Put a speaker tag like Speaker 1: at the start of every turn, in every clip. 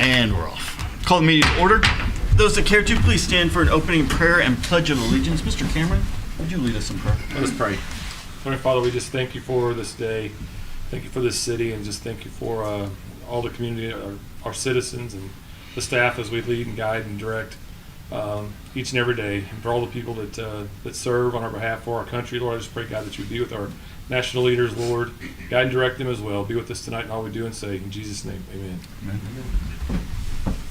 Speaker 1: And we're off. Call the meeting to order. Those that care to, please stand for an opening prayer and pledge of allegiance. Mr. Cameron, would you lead us in prayer?
Speaker 2: Let us pray. Heavenly Father, we just thank you for this day. Thank you for this city, and just thank you for all the community, our citizens, and the staff as we lead and guide and direct each and every day. And for all the people that serve on our behalf for our country, Lord, I just pray, God, that you be with our national leaders, Lord. Guide and direct them as well. Be with us tonight in all we do and say. In Jesus' name, amen.
Speaker 1: Amen.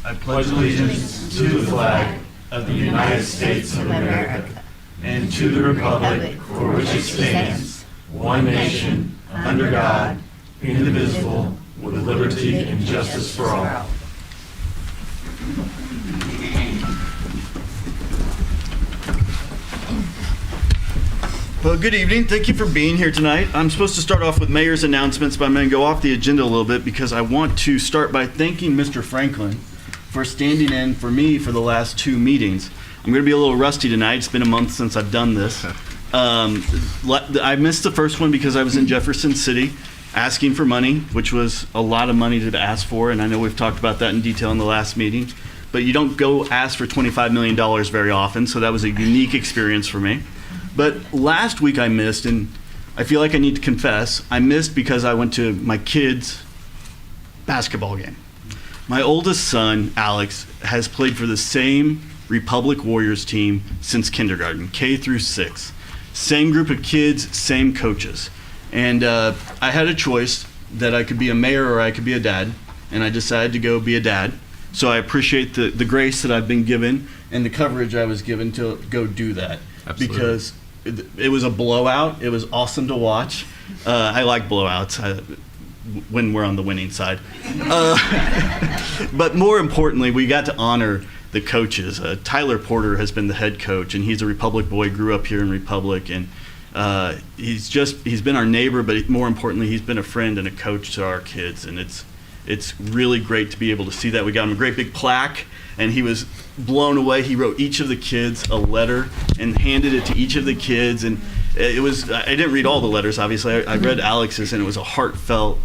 Speaker 1: I pledge allegiance to the flag of the United States of America and to the republic for which it stands, one nation, under God, indivisible, with liberty and justice for all. Well, good evening. Thank you for being here tonight. I'm supposed to start off with mayor's announcements, but I'm going to go off the agenda a little bit because I want to start by thanking Mr. Franklin for standing in for me for the last two meetings. I'm going to be a little rusty tonight. It's been a month since I've done this. I missed the first one because I was in Jefferson City asking for money, which was a lot of money to ask for, and I know we've talked about that in detail in the last meeting. But you don't go ask for $25 million very often, so that was a unique experience for me. But last week I missed, and I feel like I need to confess, I missed because I went to my kids' basketball game. My oldest son, Alex, has played for the same Republic Warriors team since kindergarten, K through 6. Same group of kids, same coaches. And I had a choice that I could be a mayor or I could be a dad, and I decided to go be a dad. So I appreciate the grace that I've been given and the coverage I was given to go do that.
Speaker 3: Absolutely.
Speaker 1: Because it was a blowout. It was awesome to watch. I like blowouts when we're on the winning side. But more importantly, we got to honor the coaches. Tyler Porter has been the head coach, and he's a Republic boy, grew up here in Republic, and he's been our neighbor, but more importantly, he's been a friend and a coach to our kids, and it's really great to be able to see that. We got him a great big plaque, and he was blown away. He wrote each of the kids a letter and handed it to each of the kids, and it was, I didn't read all the letters, obviously. I read Alex's, and it was a heartfelt,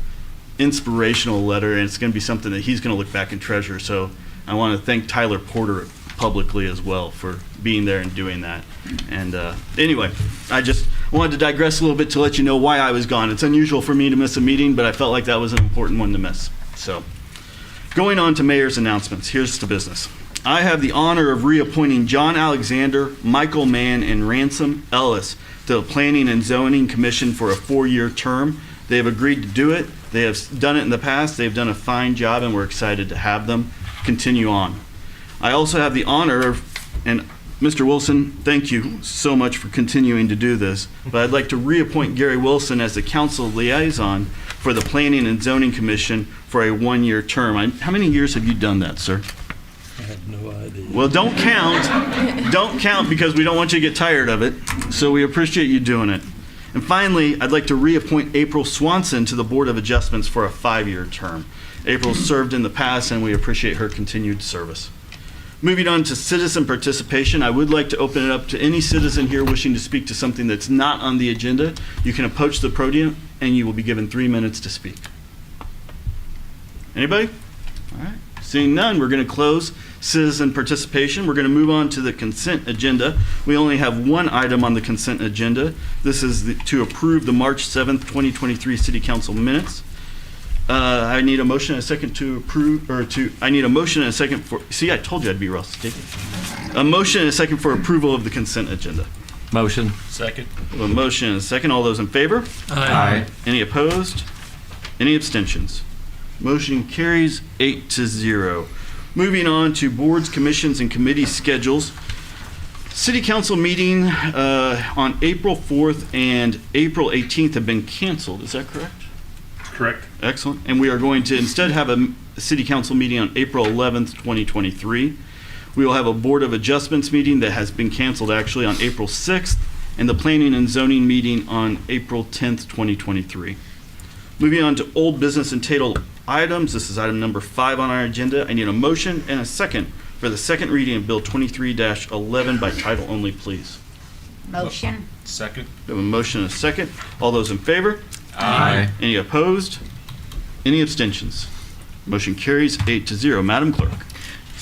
Speaker 1: inspirational letter, and it's going to be something that he's going to look back and treasure. So I want to thank Tyler Porter publicly as well for being there and doing that. And anyway, I just wanted to digress a little bit to let you know why I was gone. It's unusual for me to miss a meeting, but I felt like that was an important one to miss. So going on to mayor's announcements, here's the business. I have the honor of reappointing John Alexander, Michael Mann, and Ransom Ellis to the Planning and Zoning Commission for a 4-year term. They have agreed to do it. They have done it in the past. They've done a fine job, and we're excited to have them continue on. I also have the honor of, and Mr. Wilson, thank you so much for continuing to do this, but I'd like to reappoint Gary Wilson as the council liaison for the Planning and Zoning Commission for a 1-year term. How many years have you done that, sir?
Speaker 4: I have no idea.
Speaker 1: Well, don't count. Don't count because we don't want you to get tired of it. So we appreciate you doing it. And finally, I'd like to reappoint April Swanson to the Board of Adjustments for a 5-year term. April served in the past, and we appreciate her continued service. Moving on to citizen participation, I would like to open it up to any citizen here wishing to speak to something that's not on the agenda. You can approach the podium, and you will be given 3 minutes to speak. Anybody? All right. Seeing none, we're going to close citizen participation. We're going to move on to the consent agenda. We only have one item on the consent agenda. This is to approve the March 7th, 2023 City Council minutes. I need a motion and a second to approve, I need a motion and a second for, see, I told you I'd be rusty. A motion and a second for approval of the consent agenda.
Speaker 3: Motion.
Speaker 4: Second.
Speaker 1: A motion and a second. All those in favor?
Speaker 3: Aye.
Speaker 1: Any opposed? Any abstentions? Motion carries 8-0. Moving on to boards, commissions, and committee schedules. City Council meeting on April 4th and April 18th have been canceled. Is that correct?
Speaker 2: Correct.
Speaker 1: Excellent. And we are going to instead have a City Council meeting on April 11th, 2023. We will have a Board of Adjustments meeting that has been canceled actually on April 6th, and the Planning and Zoning meeting on April 10th, 2023. Moving on to old business entitled items. This is item number 5 on our agenda. I need a motion and a second for the second reading of Bill 23-11 by title only, please.
Speaker 3: Motion.
Speaker 5: Second.
Speaker 1: We have a motion and a second. All those in favor?
Speaker 5: Aye.
Speaker 1: Any opposed? Any abstentions? Motion carries 8-0. Madam Clerk.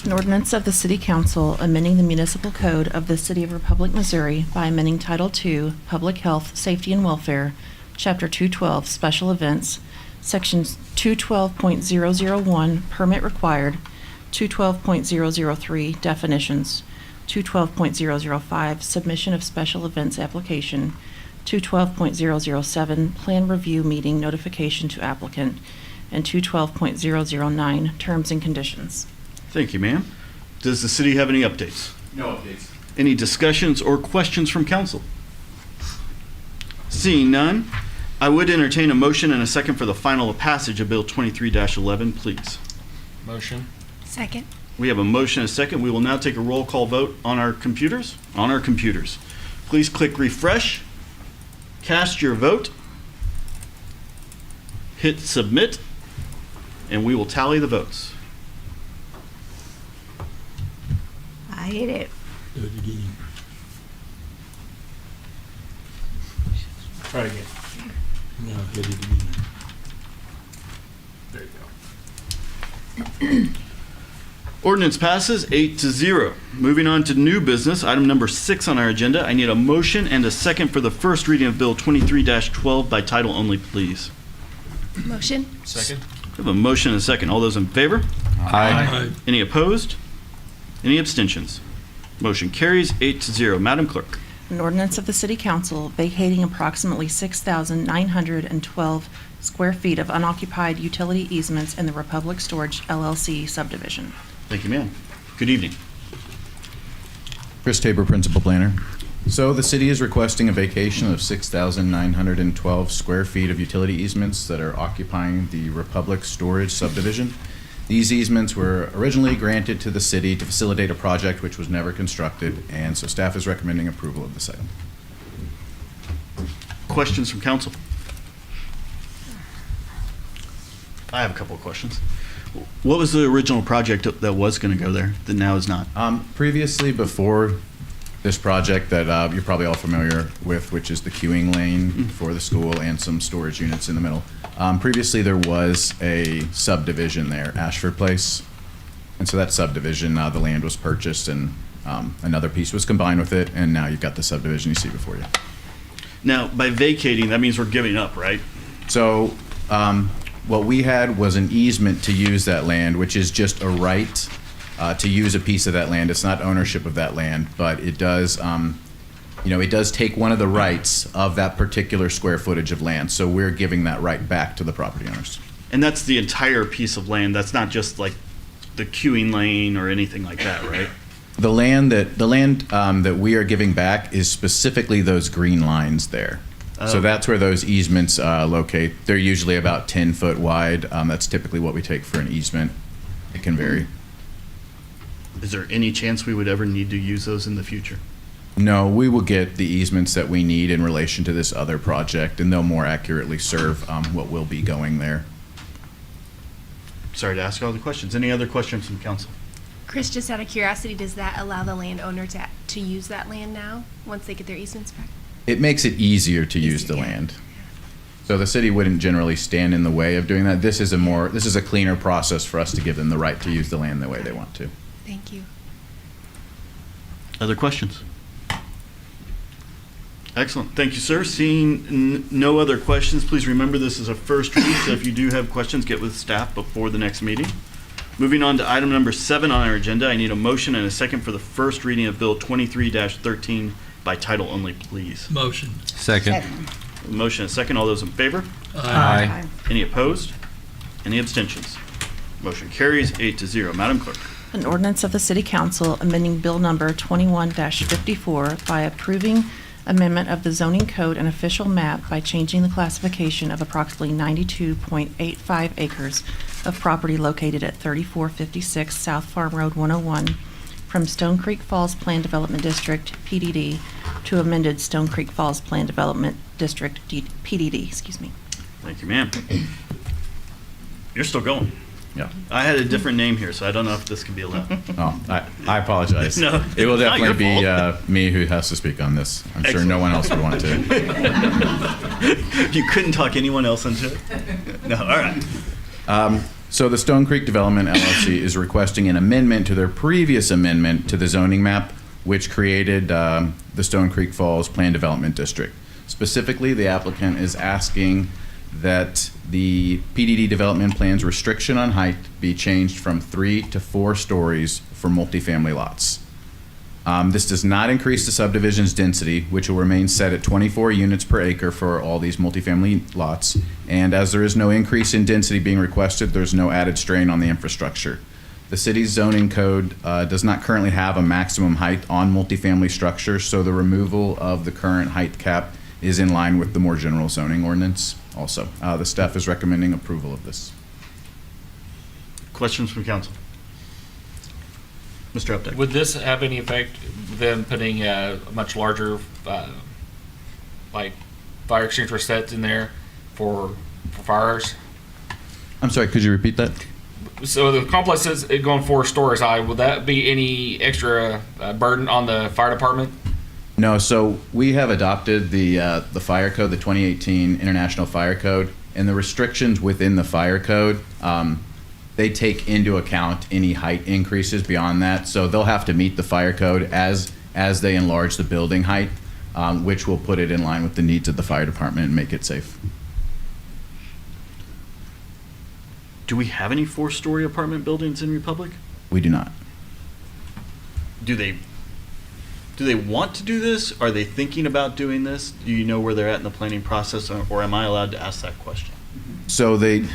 Speaker 6: An ordinance of the City Council amending the municipal code of the City of Republic, Missouri by amending Title II, Public Health, Safety, and Welfare, Chapter 212, Special Events, Sections 212.001, Permit Required, 212.003, Definitions, 212.005, Submission of Special Events Application, 212.007, Plan Review Meeting Notification to Applicant, and 212.009, Terms and Conditions.
Speaker 1: Thank you, ma'am. Does the city have any updates?
Speaker 5: No updates.
Speaker 1: Any discussions or questions from council? Seeing none, I would entertain a motion and a second for the final passage of Bill 23-11, please.
Speaker 5: Motion.
Speaker 3: Second.
Speaker 1: We have a motion and a second. We will now take a roll call vote on our computers. Please click refresh, cast your vote, hit submit, and we will tally the votes.
Speaker 3: I hit it.
Speaker 4: Do it again.
Speaker 2: Try again.
Speaker 4: No, hit it again.
Speaker 2: There you go.
Speaker 1: Ordinance passes 8-0. Moving on to new business, item number 6 on our agenda. I need a motion and a second for the first reading of Bill 23-12 by title only, please.
Speaker 3: Motion.
Speaker 5: Second.
Speaker 1: We have a motion and a second. All those in favor?
Speaker 4: Aye.
Speaker 1: Any opposed? Any abstentions? Motion carries 8-0. Madam Clerk.
Speaker 6: An ordinance of the City Council vacating approximately 6,912 square feet of unoccupied utility easements in the Republic Storage LLC subdivision.
Speaker 1: Thank you, ma'am. Good evening.
Speaker 7: Chris Tabor, Principal Planner. So the city is requesting a vacation of 6,912 square feet of utility easements that are occupying the Republic Storage subdivision. These easements were originally granted to the city to facilitate a project which was never constructed, and so staff is recommending approval of this item.
Speaker 1: Questions from council? I have a couple of questions. What was the original project that was going to go there that now is not?
Speaker 7: Previously, before this project that you're probably all familiar with, which is the queuing lane for the school and some storage units in the middle. Previously, there was a subdivision there, Ashford Place. And so that subdivision, the land was purchased and another piece was combined with it, and now you've got the subdivision you see before you.
Speaker 1: Now, by vacating, that means we're giving up, right?
Speaker 7: So what we had was an easement to use that land, which is just a right to use a piece of that land. It's not ownership of that land, but it does, it does take one of the rights of that particular square footage of land. So we're giving that right back to the property owners.
Speaker 1: And that's the entire piece of land. That's not just like the queuing lane or anything like that, right?
Speaker 7: The land that we are giving back is specifically those green lines there. So
Speaker 1: Oh.
Speaker 7: that's where those easements locate. They're usually about 10 foot wide. That's typically what we take for an easement. It can vary.
Speaker 1: Is there any chance we would ever need to use those in the future?
Speaker 7: No, we will get the easements that we need in relation to this other project, and they'll more accurately serve what will be going there.
Speaker 1: Sorry to ask all the questions. Any other questions from council?
Speaker 8: Chris, just out of curiosity, does that allow the landowner to use that land now, once they get their easements back?
Speaker 7: It makes it easier to use the
Speaker 8: Yeah.
Speaker 7: land. So the city wouldn't generally stand in the way of doing that. This is a cleaner process for us to give them the right to use the land the way they want to.
Speaker 8: Thank you.
Speaker 1: Other questions? Excellent. Thank you, sir. Seeing no other questions, please remember this is a first read, so if you do have questions, get with staff before the next meeting. Moving on to item number 7 on our agenda, I need a motion and a second for the first reading of Bill 23-13 by title only, please.
Speaker 4: Motion.
Speaker 5: Second.
Speaker 1: A motion and a second. All those in favor?
Speaker 5: Aye.
Speaker 1: Any opposed? Any abstentions? Motion carries 8-0. Madam Clerk.
Speaker 6: An ordinance of the City Council amending Bill Number 21-54 by approving amendment of the zoning code and official map by changing the classification of approximately 92.85 acres of property located at 3456 South Farm Road 101 from Stone Creek Falls Plan Development District, PDD, to amended Stone Creek Falls Plan Development District, PDD, excuse me.
Speaker 1: Thank you, ma'am. You're still going.
Speaker 7: Yeah.
Speaker 1: I had a different name here, so I don't know if this can be allowed.
Speaker 7: Oh, I apologize.
Speaker 1: No,
Speaker 7: It will
Speaker 1: it's not
Speaker 7: definitely be
Speaker 1: your
Speaker 7: me who has to speak on this. I'm sure no one else would want to.
Speaker 1: You couldn't talk anyone else into it? No, all right.
Speaker 7: So the Stone Creek Development LLC is requesting an amendment to their previous amendment to the zoning map, which created the Stone Creek Falls Planned Development District. Specifically, the applicant is asking that the PDD development plan's restriction on height be changed from 3 to 4 stories for multifamily lots. This does not increase the subdivision's density, which will remain set at 24 units per acre for all these multifamily lots. And as there is no increase in density being requested, there's no added strain on the infrastructure. The city's zoning code does not currently have a maximum height on multifamily structures, so the removal of the current height cap is in line with the more general zoning ordinance also. The staff is recommending approval of this.
Speaker 1: Questions from council? Mr. Updike.
Speaker 5: Would this have any effect, them putting a much larger, like, fire extinguisher sets in there for fires?
Speaker 7: I'm sorry, could you repeat that?
Speaker 5: So the complex is going 4 stories high. Would that be any extra burden on the fire department?
Speaker 7: No, so we have adopted the fire code, the 2018 International Fire Code, and the restrictions within the fire code, they take into account any height increases beyond that. So they'll have to meet the fire code as they enlarge the building height, which will put it in line with the needs of the fire department and make it safe.
Speaker 1: Do we have any 4-story apartment buildings in Republic?
Speaker 7: We do not.
Speaker 1: Do they want to do this? Are they thinking about doing this? Do you know where they're at in the planning process, or am I allowed to ask that question?
Speaker 7: So the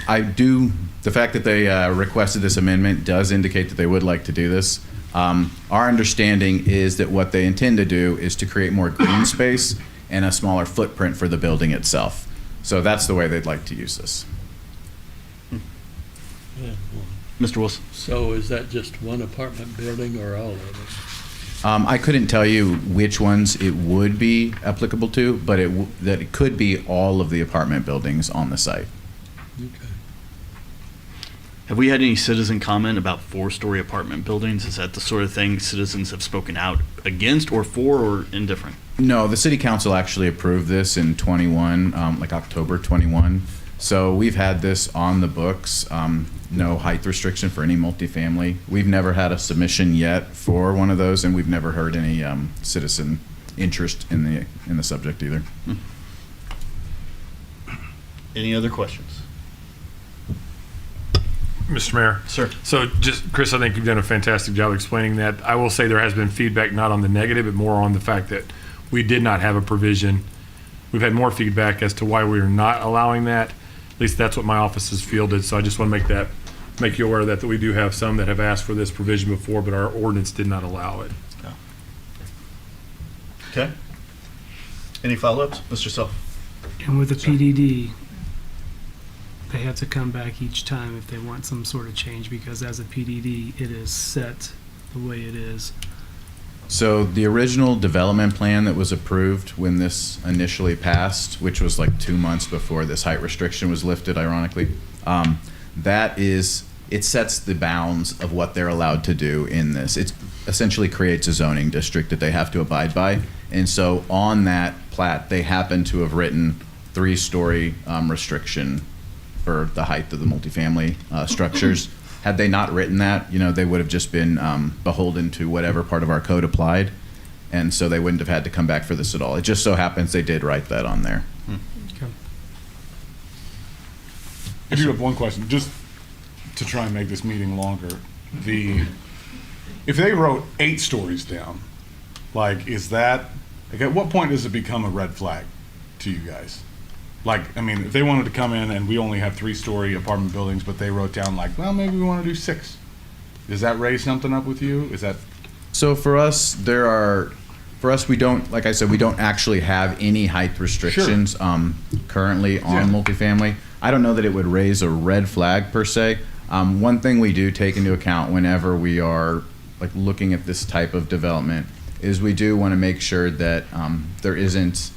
Speaker 7: fact that they requested this amendment does indicate that they would like to do this. Our understanding is that what they intend to do is to create more green space and a smaller footprint for the building itself. So that's the way they'd like to use this.
Speaker 4: Yeah, well,
Speaker 1: Mr. Wilson?
Speaker 4: so is that just one apartment building or all of them?
Speaker 7: I couldn't tell you which ones it would be applicable to, but that it could be all of the apartment buildings on the site.
Speaker 4: Okay.
Speaker 1: Have we had any citizen comment about 4-story apartment buildings? Is that the sort of thing citizens have spoken out against or for, or indifferent?
Speaker 7: No, the city council actually approved this in 21, like October 21. So we've had this on the books, no height restriction for any multifamily. We've never had a submission yet for one of those, and we've never heard any citizen interest in the subject either.
Speaker 1: Any other questions?
Speaker 2: Mr. Mayor.
Speaker 1: Sir.
Speaker 2: So just, Chris, I think you've done a fantastic job explaining that. I will say there has been feedback not on the negative, but more on the fact that we did not have a provision. We've had more feedback as to why we are not allowing that. At least that's what my office has fielded. So I just want to make you aware of that we do have some that have asked for this provision before, but our ordinance did not allow it.
Speaker 1: Okay. Any follow-ups? Mr. Self?
Speaker 9: And with the PDD, they have to come back each time if they want some sort of change, because as a PDD, it is set the way it is.
Speaker 7: So the original development plan that was approved when this initially passed, which was like 2 months before this height restriction was lifted, ironically, it sets the bounds of what they're allowed to do in this. It essentially creates a zoning district that they have to abide by. And so on that plat, they happen to have written 3-story restriction for the height of the multifamily structures. Had they not written that, they would have just been beholden to whatever part of our code applied, and so they wouldn't have had to come back for this at all. It just so happens they did write that on there.
Speaker 10: I do have one question, just to try and make this meeting longer. If they wrote 8 stories down, at what point does it become a red flag to you guys? If they wanted to come in and we only have 3-story apartment buildings, but they wrote down maybe we want to do 6. Does that raise something up with you?
Speaker 7: So for us, we don't, like I said, we don't actually have any height restrictions currently on multifamily. I don't know that it would raise a red flag per se. One thing we do take into account whenever we are looking at this type of development is we do want to make sure that there isn't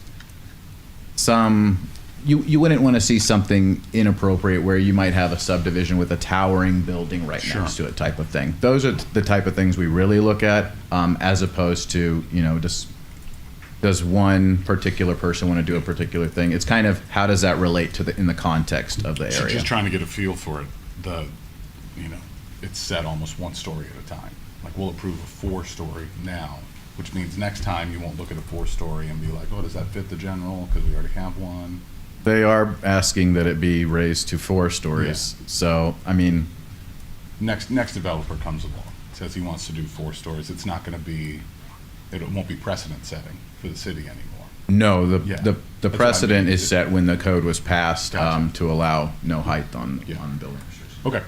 Speaker 7: some you wouldn't want to see something inappropriate where you might have a subdivision with a towering building right
Speaker 10: Sure.
Speaker 7: next to it type of thing. Those are the type of things we really look at, as opposed to, just does one particular person want to do a particular thing? It's kind of how does that relate to in the context of the
Speaker 10: So
Speaker 7: area?
Speaker 10: just trying to get a feel for it, it's set almost one story at a time. Like, we'll approve a 4-story now, which means next time you won't look at a 4-story and be like, oh, does that fit the general? Because we already have one.
Speaker 7: They are asking that it be raised to 4 stories. So, I mean,
Speaker 10: Next developer comes along, says he wants to do 4 stories. It's not going to be, it won't be precedent setting for the city anymore.
Speaker 7: no,
Speaker 10: Yeah.
Speaker 7: the
Speaker 10: That's what I
Speaker 7: precedent
Speaker 10: mean.
Speaker 7: is set when the code was passed,
Speaker 10: Gotcha.
Speaker 7: to allow no height on
Speaker 10: Yeah.
Speaker 7: buildings.
Speaker 10: Okay.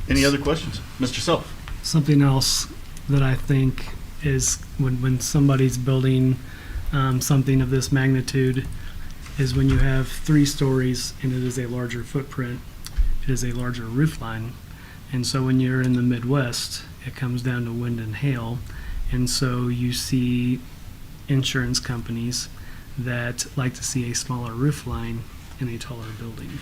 Speaker 1: Any other questions? Mr. Self?
Speaker 9: Something else that I think is when somebody's building something of this magnitude is when you have 3 stories and it is a larger footprint, it is a larger roof line. And so when you're in the Midwest, it comes down to wind and hail. And so you see insurance companies that like to see a smaller roof line in a taller building.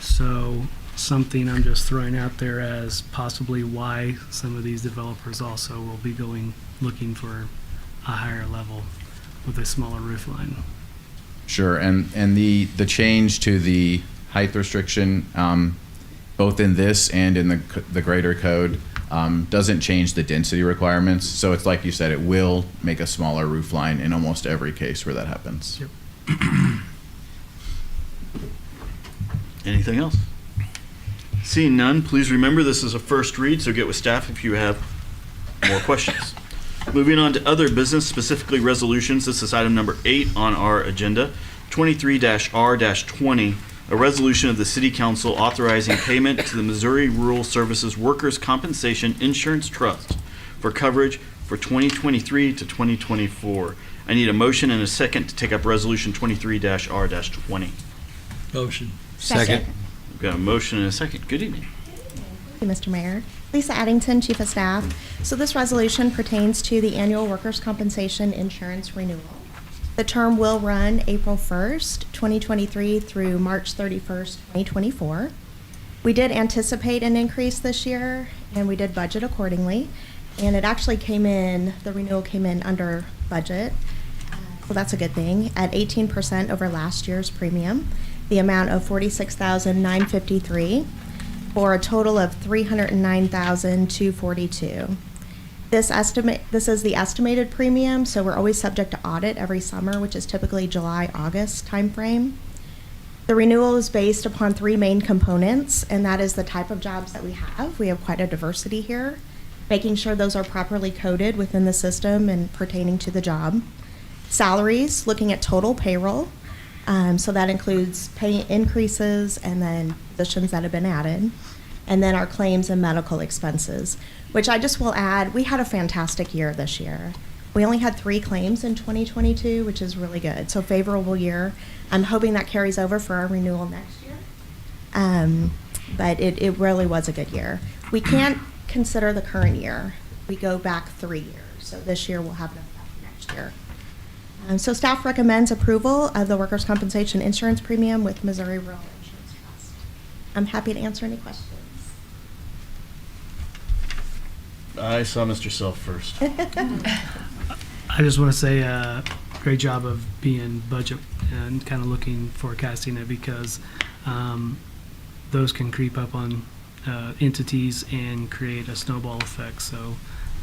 Speaker 9: So something I'm just throwing out there as possibly why some of these developers also will be looking for a higher level with a smaller roof line.
Speaker 7: Sure, and the change to the height restriction, both in this and in the greater code, doesn't change the density requirements. So it's like you said, it will make a smaller roof line in almost every case where that happens.
Speaker 9: Yep.
Speaker 1: Anything else? Seeing none, please remember this is a first read, so get with staff if you have more questions. Moving on to other business, specifically resolutions. This is item number 8 on our agenda, 23-R-20, a resolution of the City Council authorizing payment to the Missouri Rural Services Workers' Compensation Insurance Trust for coverage for 2023 to 2024. I need a motion and a second to take up resolution 23-R-20.
Speaker 4: Motion.
Speaker 3: Second.
Speaker 1: We've got a motion and a second. Good evening.
Speaker 11: Thank you, Mr. Mayor. Lisa Addington, Chief of Staff. So this resolution pertains to the annual workers' compensation insurance renewal. The term will run April 1st, 2023 through March 31st, 2024. We did anticipate an increase this year, and we did budget accordingly. And it actually the renewal came in under budget. So that's a good thing, at 18% over last year's premium, the amount of $46,953. for a total of $309,242. This is the estimated premium, so we're always subject to audit every summer, which is typically July, August timeframe. The renewal is based upon 3 main components, and that is the type of jobs that we have. We have quite a diversity here, making sure those are properly coded within the system and pertaining to the job. Salaries, looking at total payroll. So that includes pay increases and then positions that have been added. And then our claims and medical expenses, which I just will add, we had a fantastic year this year. We only had 3 claims in 2022, which is really good. So favorable year. I'm hoping that carries over for our renewal next year. But it really was a good year. We can't consider the current year. We go back 3 years. So this year we'll have an effect next year. So staff recommends approval of the workers' compensation insurance premium with Missouri Rural Insurance Trust. I'm happy to answer any questions.
Speaker 1: I saw Mr. Self first.
Speaker 9: I just want to say great job of being budget and kind of forecasting it because those can creep up on entities and create a snowball effect. So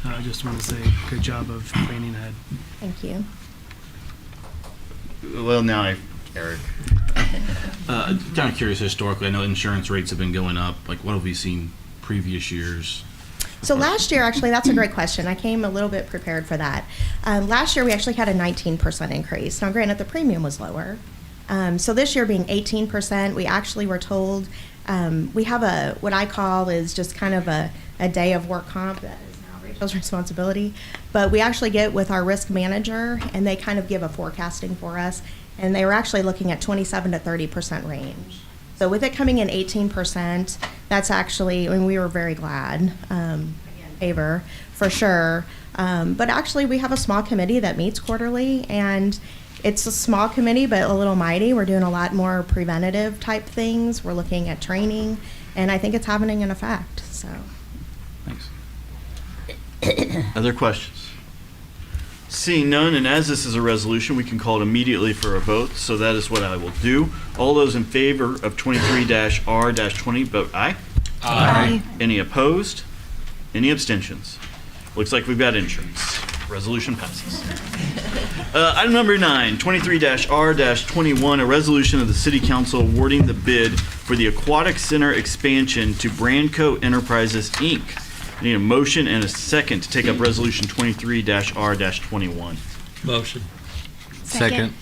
Speaker 9: I just want to say good job of planning ahead.
Speaker 11: Thank you.
Speaker 1: Well, now Eric.
Speaker 12: Kind of curious historically, I know insurance rates have been going up. Like, what have we seen previous years?
Speaker 11: So last year, actually, that's a great question. I came a little bit prepared for that. Last year, we actually had a 19% increase. Now, granted, the premium was lower. So this year being 18%, we actually were told we have what I call is just kind of a day of work comp that is now Rachel's responsibility. But we actually get with our risk manager, and they kind of give a forecasting for us. And they were actually looking at 27 to 30% range. So with it coming in 18%, that's actually, we were very glad. Again, favor, for sure. But actually, we have a small committee that meets quarterly, and It's a small committee, but a little mighty. We're doing a lot more preventative type things. We're looking at training, and I think it's having an effect. So,
Speaker 1: Thanks. Other questions? Seeing none, and as this is a resolution, we can call it immediately for a vote, so that is what I will do. All those in favor of 23-R-20, vote aye.
Speaker 3: Aye.
Speaker 1: Any opposed? Any abstentions? Looks like we've got insurance. Resolution passes. Item number 9, 23-R-21, a resolution of the City Council awarding the bid for the Aquatic Center expansion to Brandco Enterprises, Inc. I need a motion and a second to take up Resolution 23-R-21.
Speaker 4: Motion.
Speaker 3: Second.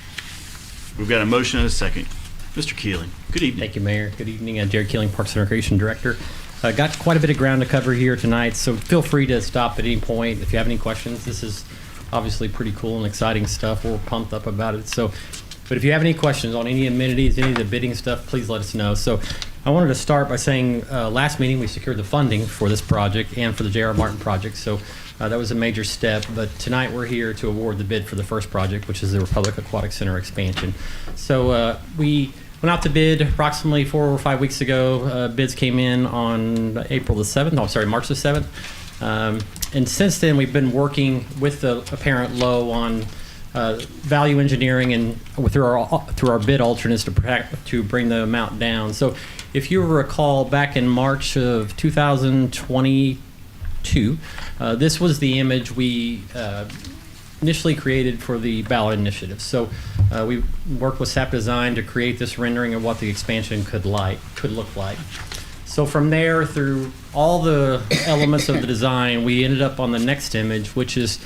Speaker 1: We've got a motion and a second. Mr. Keeling, good evening.
Speaker 13: Thank you, Mayor. Good evening. Jared Keeling, Parks and Recreation Director. Got quite a bit of ground to cover here tonight, so feel free to stop at any point if you have any questions. This is obviously pretty cool and exciting stuff. We're pumped up about it. But if you have any questions on any amenities, any of the bidding stuff, please let us know. So I wanted to start by saying last meeting we secured the funding for this project and for the J.R. Martin project. So that was a major step. But tonight we're here to award the bid for the first project, which is the Republic Aquatic Center expansion. So we went out to bid approximately 4 or 5 weeks ago. Bids came in on March the 7th. And since then, we've been working with the apparent low on value engineering and through our bid alternates to bring the amount down. So if you recall, back in March of 2022, this was the image we initially created for the ballot initiative. So we worked with SAP Design to create this rendering of what the expansion could look like. So from there, through all the elements of the design, we ended up on the next image, which is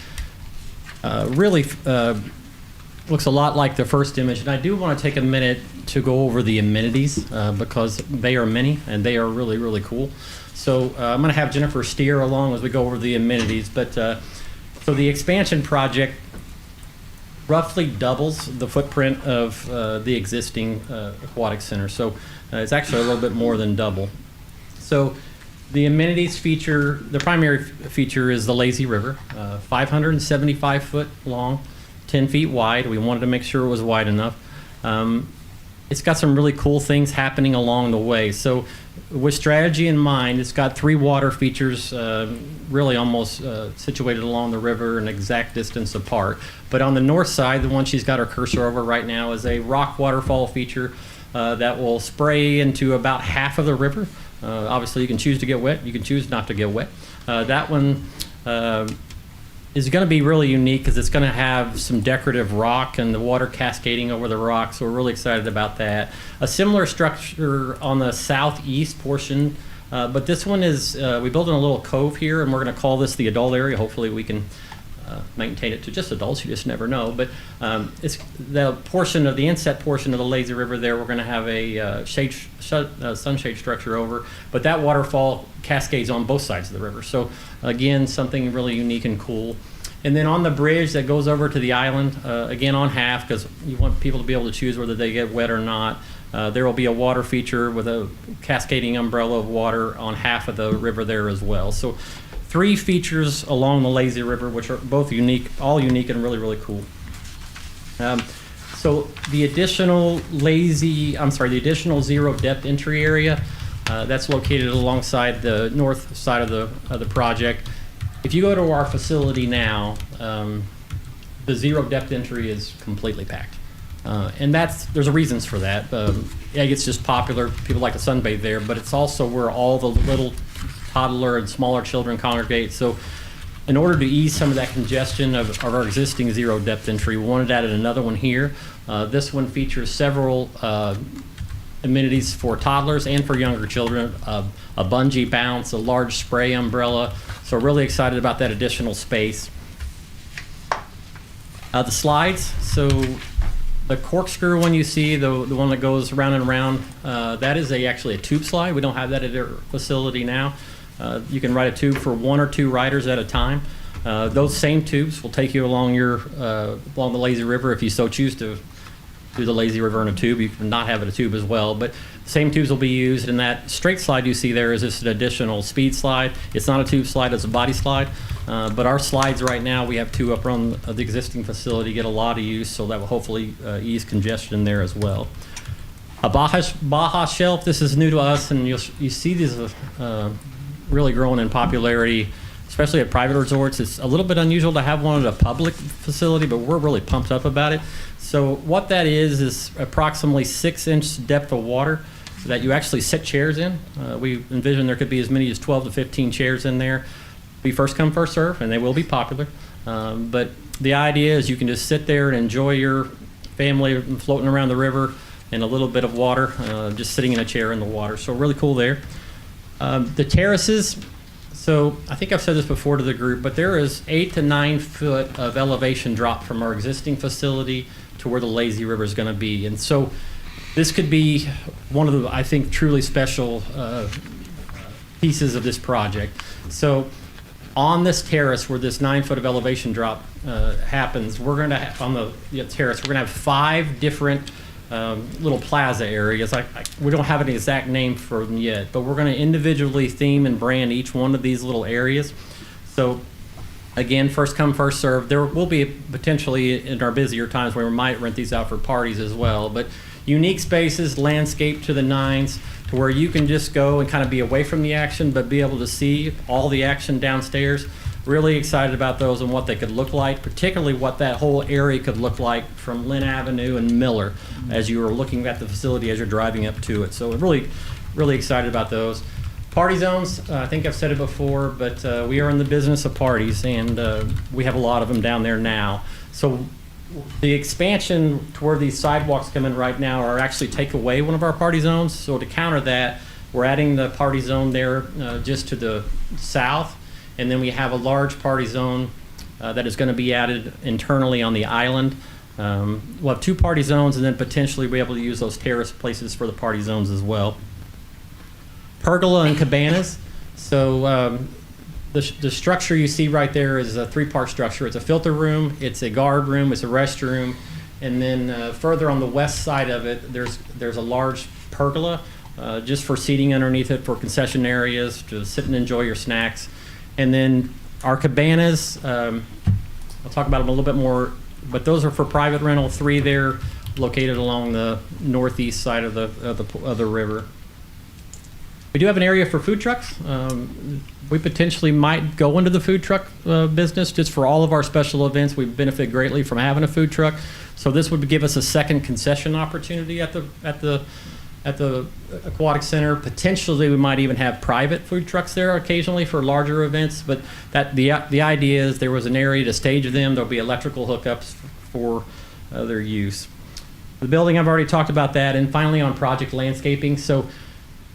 Speaker 13: really looks a lot like the first image. And I do want to take a minute to go over the amenities because they are many and they are really, really cool. So I'm going to have Jennifer steer along as we go over the amenities. But so the expansion project roughly doubles the footprint of the existing aquatic center. So it's actually a little bit more than double. So the amenities feature, the primary feature is the lazy river, 575 foot long, 10 feet wide. We wanted to make sure it was wide enough. It's got some really cool things happening along the way. So with strategy in mind, it's got 3 water features, really almost situated along the river, an exact distance apart. But on the north side, the one she's got her cursor over right now, is a rock waterfall feature that will spray into about half of the river. Obviously, you can choose to get wet. You can choose not to get wet. That one is going to be really unique because it's going to have some decorative rock and the water cascading over the rock. So we're really excited about that. A similar structure on the southeast portion, but this one is, we built in a little cove here, and we're going to call this the adult area. Hopefully we can maintain it to just adults. You just never know. But it's the portion of the inset portion of the lazy river there. We're going to have a sunshade structure over, but that waterfall cascades on both sides of the river. So again, something really unique and cool. And then on the bridge that goes over to the island, again on half, because you want people to be able to choose whether they get wet or not. There will be a water feature with a cascading umbrella of water on half of the river there as well. So 3 features along the lazy river, which are both unique, all unique and really, really cool. So the additional zero depth entry area, that's located alongside the north side of the project. If you go to our facility now, the zero depth entry is completely packed. And there's reasons for that. It's just popular. People like to sunbathe there, but it's also where all the little toddler and smaller children congregate. So in order to ease some of that congestion of our existing zero depth entry, we wanted to add another one here. This one features several amenities for toddlers and for younger children, a bungee bounce, a large spray umbrella. So really excited about that additional space. The slides, so the corkscrew one you see, the one that goes round and round, that is actually a tube slide. We don't have that at our facility now. You can ride a tube for 1 or 2 riders at a time. Those same tubes will take you along along the lazy river if you so choose to do the lazy river in a tube. You can not have it a tube as well, but same tubes will be used. And that straight slide you see there is just an additional speed slide. It's not a tube slide, it's a body slide. But our slides right now, we have 2 up on the existing facility, get a lot of use, so that will hopefully ease congestion there as well. A Baja Shelf, this is new to us, and you see these really growing in popularity, especially at private resorts. It's a little bit unusual to have one at a public facility, but we're really pumped up about it. So what that is approximately 6-inch depth of water that you actually sit chairs in. We envision there could be as many as 12 to 15 chairs in there. Be first come, first serve, and they will be popular. But the idea is you can just sit there and enjoy your family floating around the river in a little bit of water, just sitting in a chair in the water. So really cool there. The terraces, so I think I've said this before to the group, but there is 8 to 9 foot of elevation drop from our existing facility to where the lazy river is going to be. And so this could be one of the, I think, truly special pieces of this project. So on this terrace where this 9 foot of elevation drop happens, we're going to have, on the terrace, we're going to have 5 different little plaza areas. We don't have an exact name for them yet, but we're going to individually theme and brand each one of these little areas. So again, first come, first serve. There will be potentially in our busier times where we might rent these out for parties as well, but unique spaces, landscape to the nines, to where you can just go and kind of be away from the action, but be able to see all the action downstairs. Really excited about those and what they could look like, particularly what that whole area could look like from Lynn Avenue and Miller as you are looking at the facility as you're driving up to it. So really, really excited about those. Party zones, I think I've said it before, but we are in the business of parties, and we have a lot of them down there now. So the expansion to where these sidewalks come in right now are actually take away one of our party zones. So to counter that, we're adding the party zone there just to the south. And then we have a large party zone that is going to be added internally on the island. We'll have 2 party zones, and then potentially be able to use those terrace places for the party zones as well. Pergola and cabanas. So the structure you see right there is a 3-part structure. It's a filter room, it's a guard room, it's a restroom, and then further on the west side of it, there's a large pergola just for seating underneath it, for concession areas, to sit and enjoy your snacks. And then our cabanas, I'll talk about them a little bit more, but those are for private rental. 3 there, located along the northeast side of the river. We do have an area for food trucks. We potentially might go into the food truck business just for all of our special events. We benefit greatly from having a food truck. So this would give us a second concession opportunity at the Aquatic Center. Potentially, we might even have private food trucks there occasionally for larger events. But the idea is there was an area to stage them. There'll be electrical hookups for their use. The building, I've already talked about that. And finally, on project landscaping. So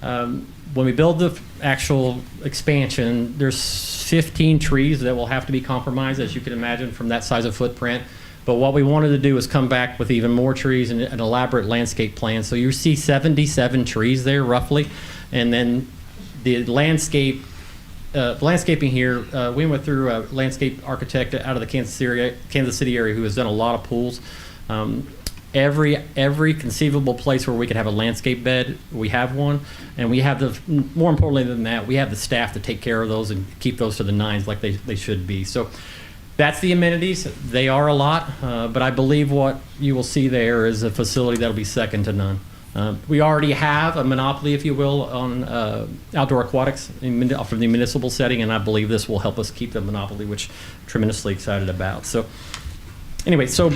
Speaker 13: when we build the actual expansion, there's 15 trees that will have to be compromised, as you can imagine, from that size of footprint. But what we wanted to do is come back with even more trees and an elaborate landscape plan. So you see 77 trees there, roughly. And then the landscaping here, we went through a landscape architect out of the Kansas City area who has done a lot of pools. Every conceivable place where we could have a landscape bed, we have one. And we have more importantly than that, we have the staff to take care of those and keep those to the nines like they should be. So that's the amenities. They are a lot, but I believe what you will see there is a facility that'll be second to none. We already have a monopoly, if you will, on outdoor aquatics from the municipal setting, and I believe this will help us keep the monopoly, which I'm tremendously excited about. So anyway, so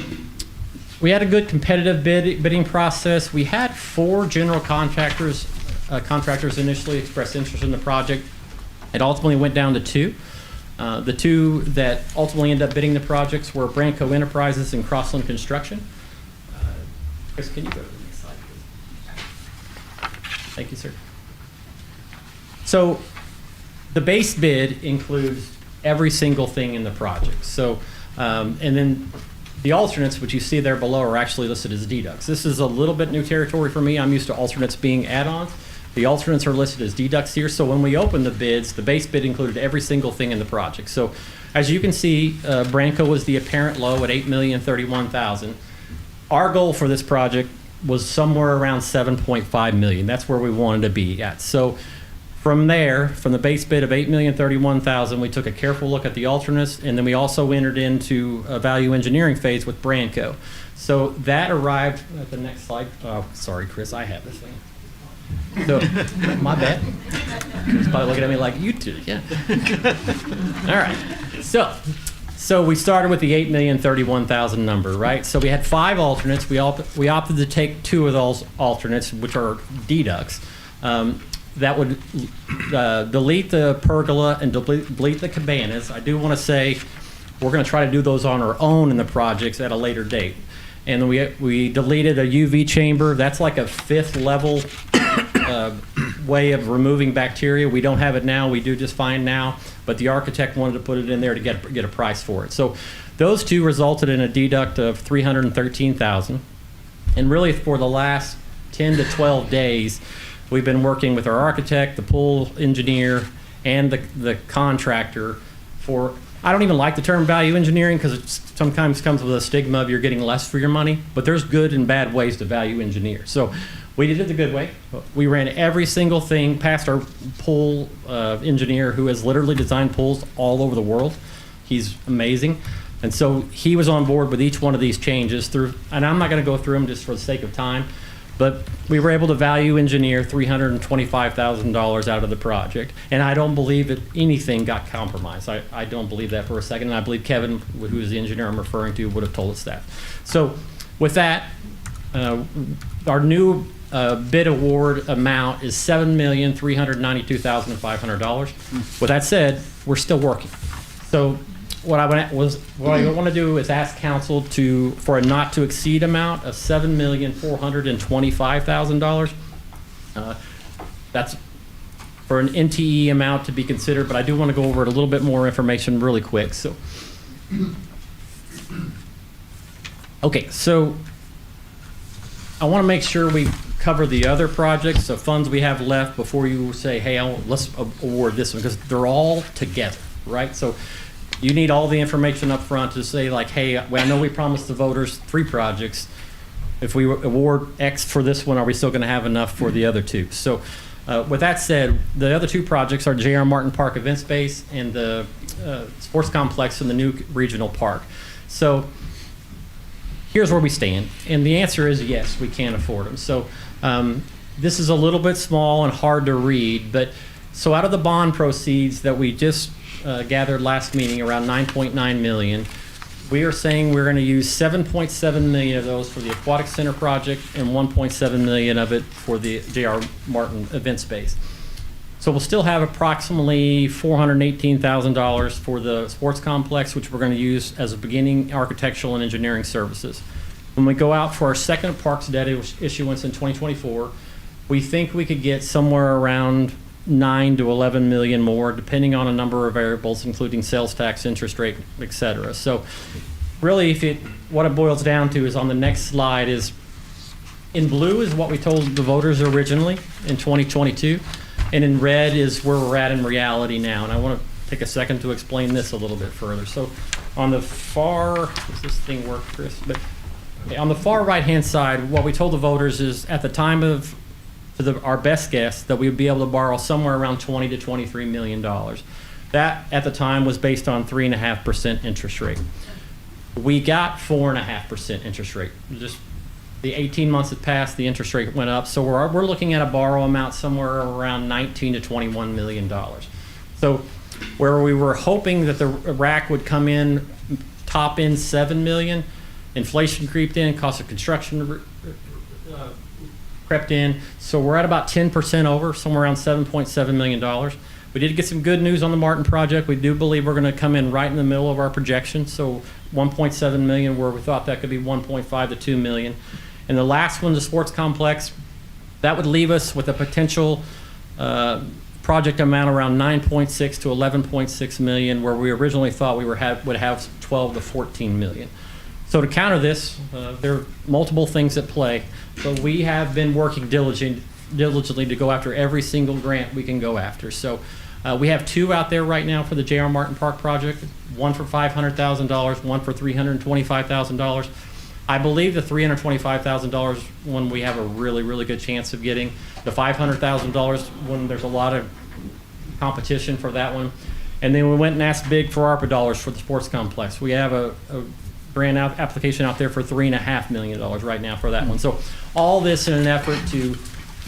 Speaker 13: we had a good competitive bidding process. We had 4 general contractors initially express interest in the project. It ultimately went down to 2. The 2 that ultimately ended up bidding the projects were Branco Enterprises and Crossland Construction. Chris, can you go to the next slide, please? Thank you, sir. So the base bid includes every single thing in the project. So, and then the alternates, which you see there below, are actually listed as deducts. This is a little bit new territory for me. I'm used to alternates being add-ons. The alternates are listed as deducts here. So when we opened the bids, the base bid included every single thing in the project. So as you can see, Branco was the apparent low at $8,031,000. Our goal for this project was somewhere around $7.5 million. That's where we wanted to be at. So From there, from the base bid of $8,031,000, we took a careful look at the alternates, and then we also entered into a value engineering phase with Branco. So that arrived at the next slide. Oh, sorry, Chris, I have this thing. So, my bad. He's probably looking at me like, you two, yeah. All right. So we started with the $8,031,000 number, right? So we had 5 alternates. We opted to take 2 of those alternates, which are deducts. That would delete the pergola and delete the cabanas. I do want to say we're going to try to do those on our own in the projects at a later date. And then we deleted a UV chamber. That's like a 5th level way of removing bacteria. We don't have it now. We do just fine now. But the architect wanted to put it in there to get a price for it. So those 2 resulted in a deduct of $313,000. And really for the last 10 to 12 days, we've been working with our architect, the pool engineer, and the contractor for, I don't even like the term value engineering because it sometimes comes with a stigma of you're getting less for your money, but there's good and bad ways to value engineer. So we did it the good way. We ran every single thing past our pool engineer who has literally designed pools all over the world. He's amazing. And so he was on board with each one of these changes through, and I'm not going to go through them just for the sake of time, but we were able to value engineer $325,000 out of the project. And I don't believe that anything got compromised. I don't believe that for a second. And I believe Kevin, who is the engineer I'm referring to, would have told us that. So with that, our new bid award amount is $7,392,500. With that said, we're still working. So what I want to do is ask council for a not to exceed amount of $7,425,000. That's for an NTE amount to be considered, but I do want to go over it a little bit more information really quick. So, okay, so I want to make sure we cover the other projects, the funds we have left before you say, hey, let's award this one, because they're all together, right? So you need all the information up front to say like, hey, I know we promised the voters 3 projects. If we award X for this one, are we still going to have enough for the other 2? So with that said, the other 2 projects are J.R. Martin Park Event Space and the sports complex in the new regional park. So here's where we stand. And the answer is yes, we can afford them. So this is a little bit small and hard to read, but so out of the bond proceeds that we just gathered last meeting, around $9.9 million. We are saying we're going to use $7.7 million of those for the Aquatic Center project and $1.7 million of it for the J.R. Martin event space. So we'll still have approximately $418,000 for the sports complex, which we're going to use as a beginning architectural and engineering services. When we go out for our second parks debt issuance in 2024, we think we could get somewhere around 9 to 11 million more, depending on a number of variables, including sales tax, interest rate, et cetera. So really, what it boils down to is on the next slide is, in blue is what we told the voters originally in 2022, and in red is where we're at in reality now. And I want to take a second to explain this a little bit further. So on the far, does this thing work, Chris? But on the far right-hand side, what we told the voters is at the time of our best guess that we would be able to borrow somewhere around $20 to $23 million. That at the time was based on 3.5% interest rate. We got 4.5% interest rate. Just the 18 months that passed, the interest rate went up. So we're looking at a borrow amount somewhere around $19 to $21 million. So where we were hoping that the RAC would come in, top in $7 million, inflation creeped in, cost of construction crept in. So we're at about 10% over, somewhere around $7.7 million. We did get some good news on the Martin project. We do believe we're going to come in right in the middle of our projection. So 1.7 million, where we thought that could be 1.5 to 2 million. And the last one, the sports complex, that would leave us with a potential project amount around 9.6 to 11.6 million, where we originally thought we would have 12 to 14 million. So to counter this, there are multiple things at play, but we have been working diligently to go after every single grant we can go after. So we have 2 out there right now for the J.R. Martin Park project, one for $500,000, one for $325,000. I believe the $325,000 one we have a really, really good chance of getting. The $500,000 one, there's a lot of competition for that one. And then we went and asked big for ARPA dollars for the sports complex. We have a grant application out there for $3.5 million right now for that one. So all this in an effort to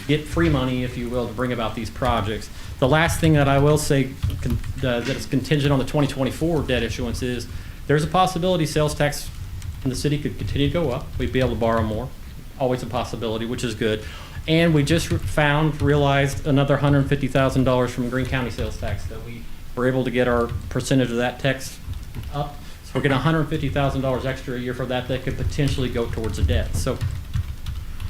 Speaker 13: get free money, if you will, to bring about these projects. The last thing that I will say that is contingent on the 2024 debt issuance is there's a possibility sales tax in the city could continue to go up. We'd be able to borrow more. Always a possibility, which is good. And we just realized another $150,000 from Greene County sales tax that we were able to get our percentage of that tax up. So we're getting $150,000 extra a year for that could potentially go towards the debt. So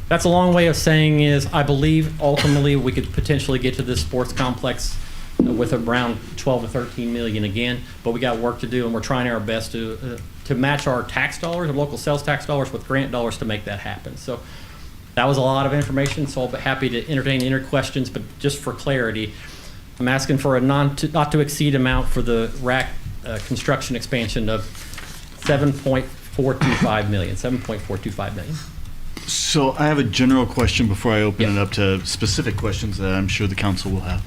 Speaker 13: that's a long way of saying is I believe ultimately we could potentially get to this sports complex with around 12 to 13 million again, but we got work to do and we're trying our best to match our tax dollars, our local sales tax dollars with grant dollars to make that happen. So that was a lot of information, so I'll be happy to entertain any questions, but just for clarity, I'm asking for a not to exceed amount for the RAC construction expansion of $7.425 million.
Speaker 1: So I have a general question before I open it up to specific questions that I'm sure the council will have.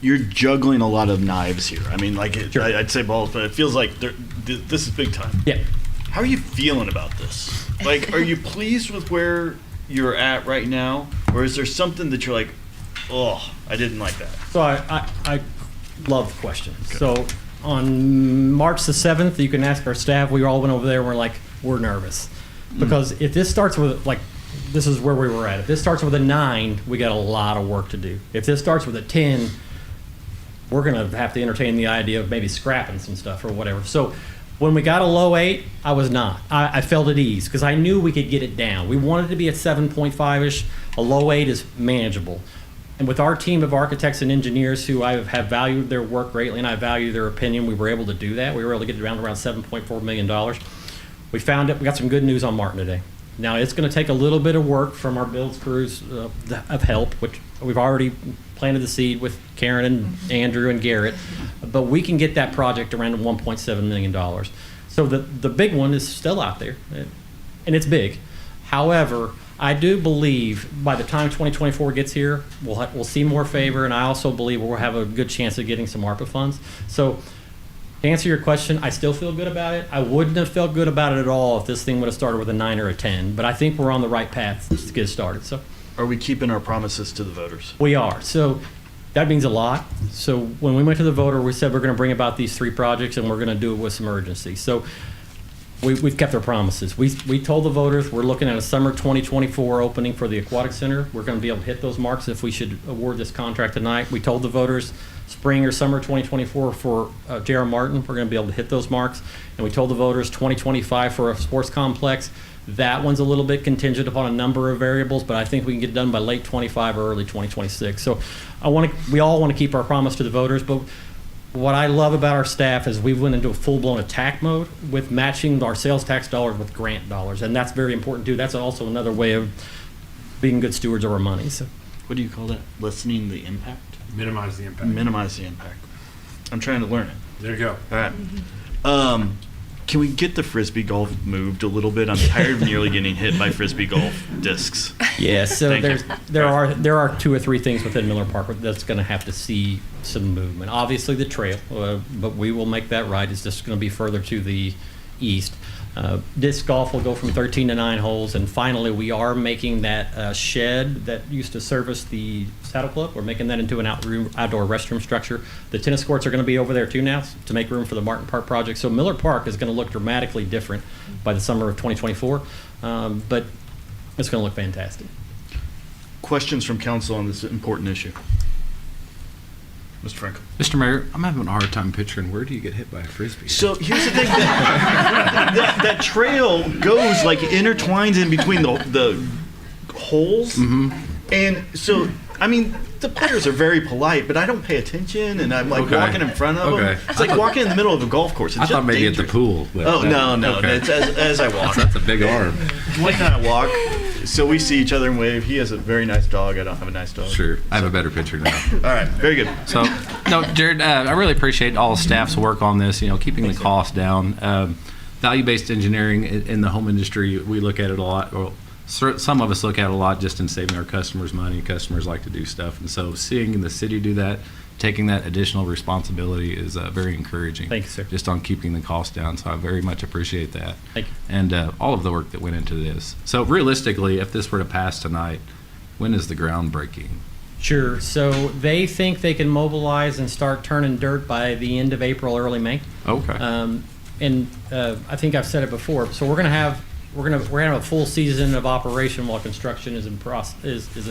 Speaker 1: You're juggling a lot of knives here. I mean, like I'd say balls, but it feels like this is big time.
Speaker 13: Yeah.
Speaker 1: How are you feeling about this? Like, are you pleased with where you're at right now, or is there something that you're like, oh, I didn't like that?
Speaker 13: So I love the question. Okay. So on March the 7th, you can ask our staff. We all went over there and we're like, we're nervous. Because if this starts with, like, this is where we were at. If this starts with a 9, we got a lot of work to do. If this starts with a 10, we're going to have to entertain the idea of maybe scrapping some stuff or whatever. So when we got a low 8, I was not. I felt at ease because I knew we could get it down. We wanted to be at 7.5-ish. A low 8 is manageable. And with our team of architects and engineers who I have valued their work greatly and I value their opinion, we were able to do that. We were able to get it around $7.4 million. We found it. We got some good news on Martin today. Now, it's going to take a little bit of work from our builds crews of help, which we've already planted the seed with Karen and Andrew and Garrett, but we can get that project around $1.7 million. So the big one is still out there, and it's big. However, I do believe by the time 2024 gets here, we'll see more favor, and I also believe we'll have a good chance of getting some ARPA funds. So to answer your question, I still feel good about it. I wouldn't have felt good about it at all if this thing would have started with a 9 or a 10, but I think we're on the right path to get started. So,
Speaker 1: are we keeping our promises to the voters?
Speaker 13: We are. So that means a lot. So when we went to the voter, we said we're going to bring about these 3 projects and we're going to do it with some urgency. So we've kept our promises. We told the voters we're looking at a summer 2024 opening for the Aquatic Center. We're going to be able to hit those marks if we should award this contract tonight. We told the voters spring or summer 2024 for J.R. Martin, we're going to be able to hit those marks. And we told the voters 2025 for a sports complex. That one's a little bit contingent upon a number of variables, but I think we can get done by late 25 or early 2026. So we all want to keep our promise to the voters, but what I love about our staff is we've went into a full-blown attack mode with matching our sales tax dollars with grant dollars, and that's very important too. That's also another way of being good stewards of our money. So,
Speaker 1: what do you call that? Lessening the impact?
Speaker 2: Minimize the impact.
Speaker 1: Minimize the impact. I'm trying to learn it.
Speaker 2: There you go.
Speaker 1: All right. Can we get the Frisbee golf moved a little bit? I'm tired of nearly getting hit by Frisbee golf discs.
Speaker 13: Yeah, so
Speaker 1: Thank
Speaker 13: there are 2 or 3 things within Miller Park that's going to have to see some movement. Obviously the trail, but we will make that right. It's just going to be further to the east. Disc golf will go from 13 to 9 holes, and finally we are making that shed that used to service the Saddle Club. We're making that into an outdoor restroom structure. The tennis courts are going to be over there too now to make room for the Martin Park project. So Miller Park is going to look dramatically different by the summer of 2024, but it's going to look fantastic.
Speaker 1: Questions from council on this important issue? Mr. Frankel.
Speaker 12: Mr. Mayor, I'm having a hard time picturing where do you get hit by a Frisbee?
Speaker 1: So here's the thing, that trail goes like intertwines in between the holes. Mm-hmm. And so, I mean, the players are very polite, but I don't pay attention, and I'm like walking in front of them. It's like walking in the middle of a golf course. It's
Speaker 12: I thought maybe
Speaker 1: dangerous.
Speaker 12: at the pool.
Speaker 1: Oh, no.
Speaker 12: Okay.
Speaker 1: It's as I walk.
Speaker 12: That's a big arm.
Speaker 1: When I walk, so we see each other and wave. He has a very nice dog. I don't have a nice dog.
Speaker 12: Sure. I have a better picture now.
Speaker 1: All right. Very good.
Speaker 14: So, no, Jared, I really appreciate all the staff's work on this, keeping the cost down. Value-based engineering in the home industry, we look at it a lot. Well, some of us look at it a lot just in saving our customers money. Customers like to do stuff. And so seeing the city do that taking that additional responsibility is very encouraging.
Speaker 13: Thank you, sir.
Speaker 14: Just on keeping the cost down, so I very much appreciate that.
Speaker 13: Thank you.
Speaker 14: And all of the work that went into this. So realistically, if this were to pass tonight, when is the groundbreaking?
Speaker 13: Sure. So they think they can mobilize and start turning dirt by the end of April, early May.
Speaker 14: Okay.
Speaker 13: I think I've said it before. So we're gonna have a full season of operation while construction is in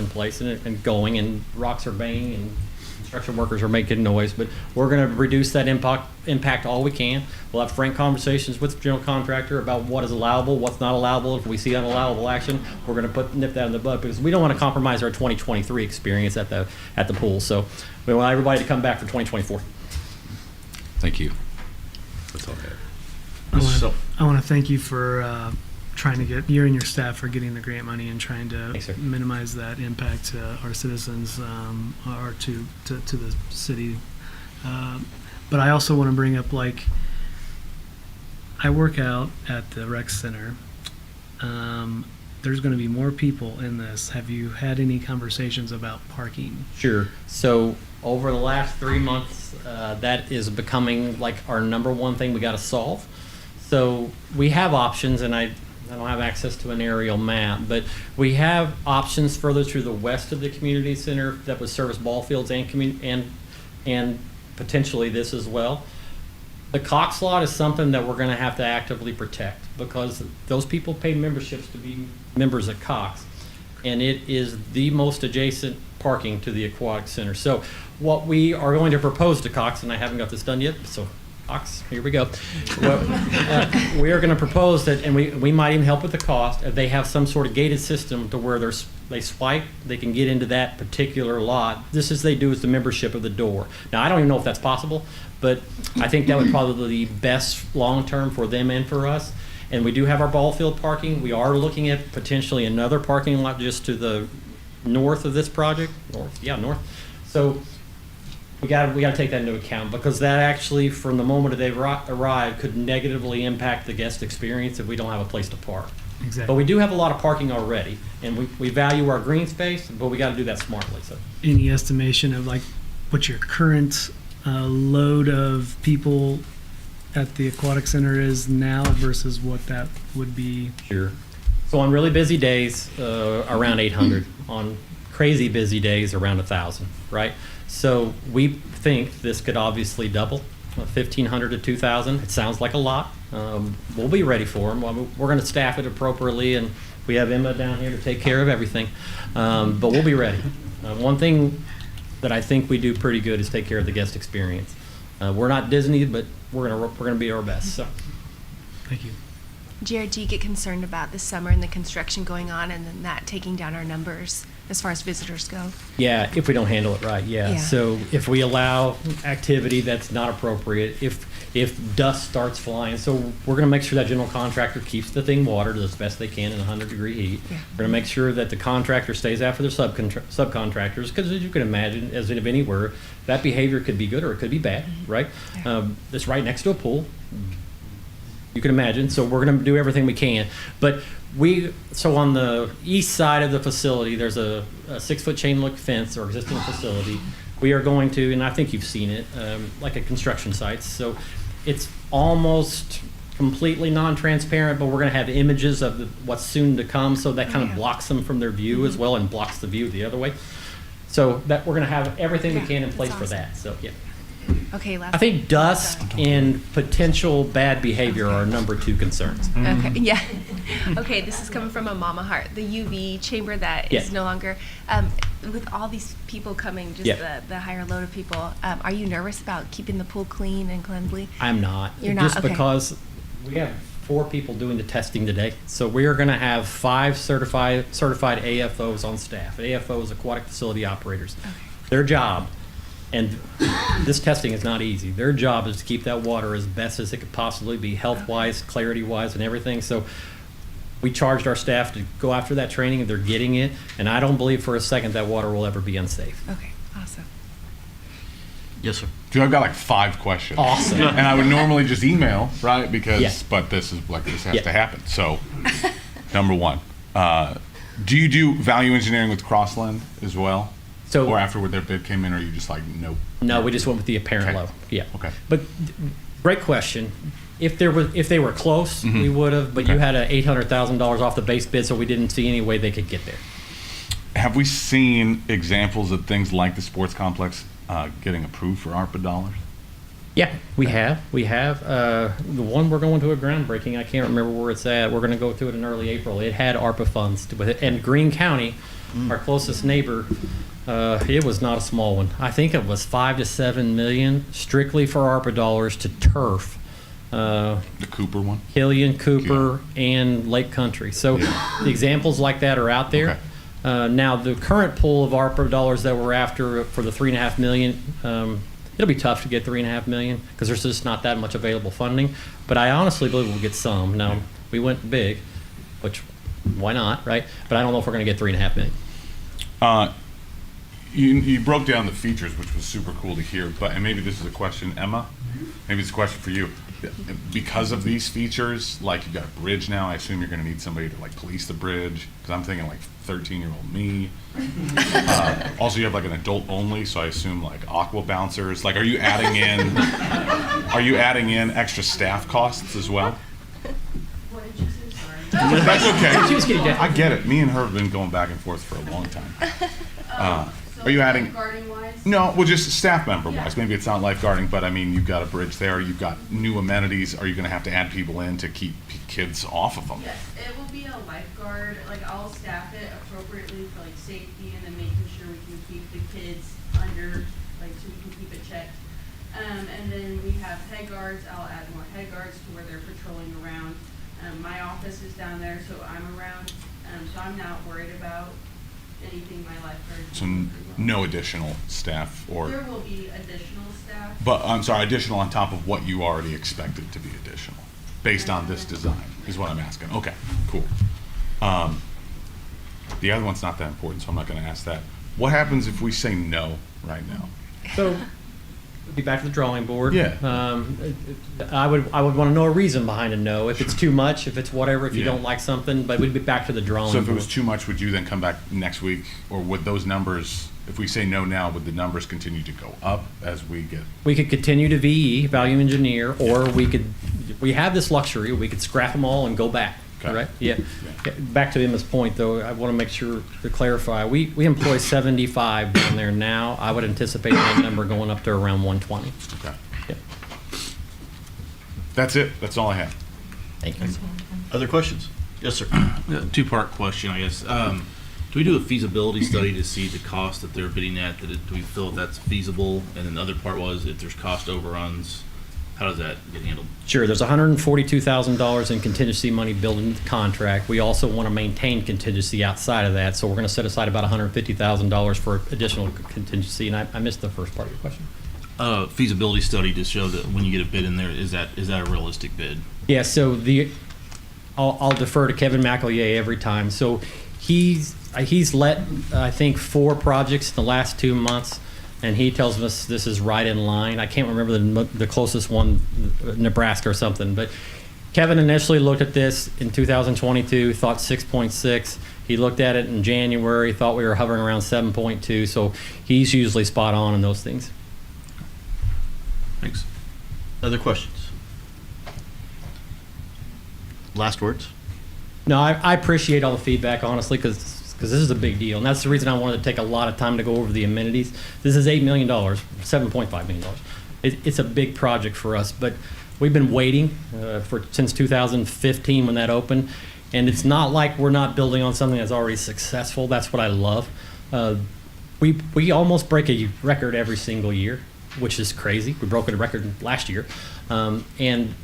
Speaker 13: place and going, and rocks are banging and construction workers are making noise. But we're gonna reduce that impact all we can. We'll have frank conversations with the general contractor about what is allowable, what's not allowable. If we see unallowable action, we're gonna nip that in the bud, because we don't want to compromise our 2023 experience at the pool. So we want everybody to come back for 2024.
Speaker 14: Thank you. That's all I have.
Speaker 9: I want to thank you for trying to get you and your staff for getting the grant money and trying to
Speaker 13: Thanks, sir.
Speaker 9: minimize that impact to our citizens or to the city. But I also want to bring up, like, I work out at the rec center. There's going to be more people in this. Have you had any conversations about parking?
Speaker 13: Sure. So over the last 3 months, that is becoming like our number one thing we got to solve. So we have options, and I don't have access to an aerial map, but we have options further to the west of the community center that would service ball fields and potentially this as well. The Cox lot is something that we're going to have to actively protect, because those people pay memberships to be members at Cox, and it is the most adjacent parking to the aquatic center. So what we are going to propose to Cox, and I haven't got this done yet, so Cox, here we go. Well, we are going to propose that, and we might even help with the cost. They have some sort of gated system to where they swipe, they can get into that particular lot. This is they do is the membership of the door. Now, I don't even know if that's possible, but I think that would probably be best long-term for them and for us. And we do have our ball field parking. We are looking at potentially another parking lot just to the north of this project. North. So we got to take that into account, because that actually, from the moment that they arrive, could negatively impact the guest experience if we don't have a place to park.
Speaker 9: Exactly.
Speaker 13: But we do have a lot of parking already, and we value our green space, but we got to do that smartly. So,
Speaker 9: Any estimation of, like, what your current load of people at the aquatic center is now versus what that would be?
Speaker 13: sure. So on really busy days, around 800. On crazy busy days, around 1,000. Right. So we think this could obviously double, 1,500 to 2,000. It sounds like a lot. We'll be ready for them. We're going to staff it appropriately, and we have Emma down here to take care of everything. But we'll be ready. One thing that I think we do pretty good is take care of the guest experience. We're not Disney, but we're gonna be our best. So,
Speaker 9: Thank you.
Speaker 8: Jared, do you get concerned about this summer and the construction going on and then that taking down our numbers as far as visitors go?
Speaker 13: yeah, if we don't handle it right, yeah. So if we allow activity that's not appropriate, if dust starts flying, so we're going to make sure that general contractor keeps the thing watered as best they can in 100-degree heat.
Speaker 8: Yeah.
Speaker 13: We're going to make sure that the contractor stays after their subcontractors, because as you can imagine, as in anywhere, that behavior could be good or it could be bad, right? It's right next to a pool. You can imagine. So we're going to do everything we can. But so on the east side of the facility, there's a 6-foot chain link fence or existing facility. We are going to, and I think you've seen it, like at construction sites. So it's almost completely non-transparent, but we're going to have images of what's soon to come. So that kind of blocks them from their view as well, and blocks the view the other way. So that we're going to have everything we can in place for that. So yeah.
Speaker 8: Okay,
Speaker 13: I think dust and potential bad behavior are our number 2 concerns.
Speaker 8: Okay, yeah. Okay, this is coming from a mama heart. The UV chamber that is no longer, with all these people coming, just the higher load of people, are you nervous about keeping the pool clean and cleanly?
Speaker 13: I'm not.
Speaker 8: You're not?
Speaker 13: Just because we have 4 people doing the testing today. So we are going to have 5 certified AFOs on staff. AFOs, aquatic facility operators.
Speaker 8: Okay.
Speaker 13: Their job, and this testing is not easy, their job is to keep that water as best as it could possibly be, health-wise, clarity-wise, and everything. So we charged our staff to go after that training, and they're getting it. And I don't believe for a second that water will ever be unsafe.
Speaker 8: Okay, awesome.
Speaker 1: Yes, sir.
Speaker 10: Dude, I've got like 5 questions.
Speaker 13: Awesome.
Speaker 10: And I would normally just email, right? Because,
Speaker 13: Yeah.
Speaker 10: but this is like, this has
Speaker 13: Yeah.
Speaker 10: to happen. So, number 1, do you do value engineering with Crossland as well?
Speaker 13: So
Speaker 10: Or after their bid came in, or you just like, nope?
Speaker 13: no, we just went with the apparent
Speaker 10: Okay.
Speaker 13: low. Yeah.
Speaker 10: Okay.
Speaker 13: But great question. If they were close, we would have. But you
Speaker 10: Okay.
Speaker 13: had a $800,000 off the base bid, so we didn't see any way they could get there.
Speaker 10: Have we seen examples of things like the sports complex getting approved for ARPA dollars?
Speaker 13: Yeah, we have. We have. The one we're going to a groundbreaking, I can't remember where it's at. We're going to go through it in early April. It had ARPA funds with it. And Greene County, our closest neighbor, it was not a small one. I think it was 5 to 7 million strictly for ARPA dollars to turf.
Speaker 10: The Cooper one?
Speaker 13: Killian, Cooper, and Lake Country. So the examples like that are out there.
Speaker 10: Okay.
Speaker 13: Now, the current pool of ARPA dollars that we're after for the $3.5 million, it'll be tough to get $3.5 million because there's just not that much available funding. But I honestly believe we'll get some. Now, we went big, which why not, right? But I don't know if we're going to get $3.5 million.
Speaker 10: You broke down the features, which was super cool to hear. And maybe this is a question, Emma. Maybe it's a question for you. Because of these features, like you've got a bridge now, I assume you're going to need somebody to like police the bridge. Because I'm thinking like 13-year-old me. Also, you have like an adult only, so I assume like aqua bouncers. Like, are you adding in extra staff costs as well?
Speaker 8: What did you say? Sorry.
Speaker 10: That's okay.
Speaker 13: She was getting down.
Speaker 10: I get it. Me and her have been going back and forth for a long time. Are you adding?
Speaker 8: Guarding-wise?
Speaker 10: No, well, just staff member wise. Maybe it's not lifeguarding, but I mean, you've got a bridge there. You've got new amenities. Are you going to have to add people in to keep kids off of them?
Speaker 15: Yes, it will be a lifeguard. Like, I'll staff it appropriately for like safety and then making sure we can keep the kids under, like, so we can keep it checked. And then we have head guards. I'll add more head guards to where they're patrolling around. My office is down there, so I'm around. So I'm not worried about anything my lifeguards.
Speaker 10: So no additional staff or.
Speaker 15: There will be additional staff.
Speaker 10: But I'm sorry, additional on top of what you already expected to be additional, based on this design, is what I'm asking. Okay, cool. The other one's not that important, so I'm not going to ask that. What happens if we say no right now?
Speaker 13: So, be back to the drawing board.
Speaker 10: Yeah.
Speaker 13: I would want to know a reason behind a no. If it's too much, if it's whatever, if you
Speaker 10: Yeah.
Speaker 13: don't like something, but we'd be back to the drawing
Speaker 10: So
Speaker 13: board.
Speaker 10: if it was too much, would you then come back next week, or would those numbers, if we say no now, would the numbers continue to go up as we get?
Speaker 13: We could continue to VE, value engineer, or we have this luxury, we could scrap them all and go back,
Speaker 10: Okay.
Speaker 13: correct? Yeah. Back to Emma's point, though, I want to make sure to clarify, we employ 75 down there now. I would anticipate that number going up to around 120.
Speaker 10: Okay.
Speaker 13: Yep.
Speaker 10: That's it. That's all I have.
Speaker 13: Thank you.
Speaker 1: Other questions? Yes, sir.
Speaker 12: Two-part question, I guess. Do we do a feasibility study to see the cost that they're bidding at? Do we feel that's feasible? And then the other part was if there's cost overruns, how does that get handled?
Speaker 13: Sure, there's $142,000 in contingency money built into the contract. We also want to maintain contingency outside of that, so we're going to set aside about $150,000 for additional contingency. And I missed the first part of your question.
Speaker 12: Feasibility study to show that when you get a bid in there, is that a realistic bid?
Speaker 13: Yeah, so I'll defer to Kevin McEllier every time. So he's let, I think, 4 projects in the last 2 months, and he tells us this is right in line. I can't remember the closest one, Nebraska or something, but Kevin initially looked at this in 2022, thought 6.6. He looked at it in January, thought we were hovering around 7.2, so he's usually spot on in those things.
Speaker 12: Thanks.
Speaker 1: Other questions? Last words?
Speaker 13: No, I appreciate all the feedback, honestly, because this is a big deal. And that's the reason I wanted to take a lot of time to go over the amenities. This is $8 million, $7.5 million. It's a big project for us, but we've been waiting since 2015 when that opened. And it's not like we're not building on something that's already successful. That's what I love. We almost break a record every single year, which is crazy. We broke a record last year. And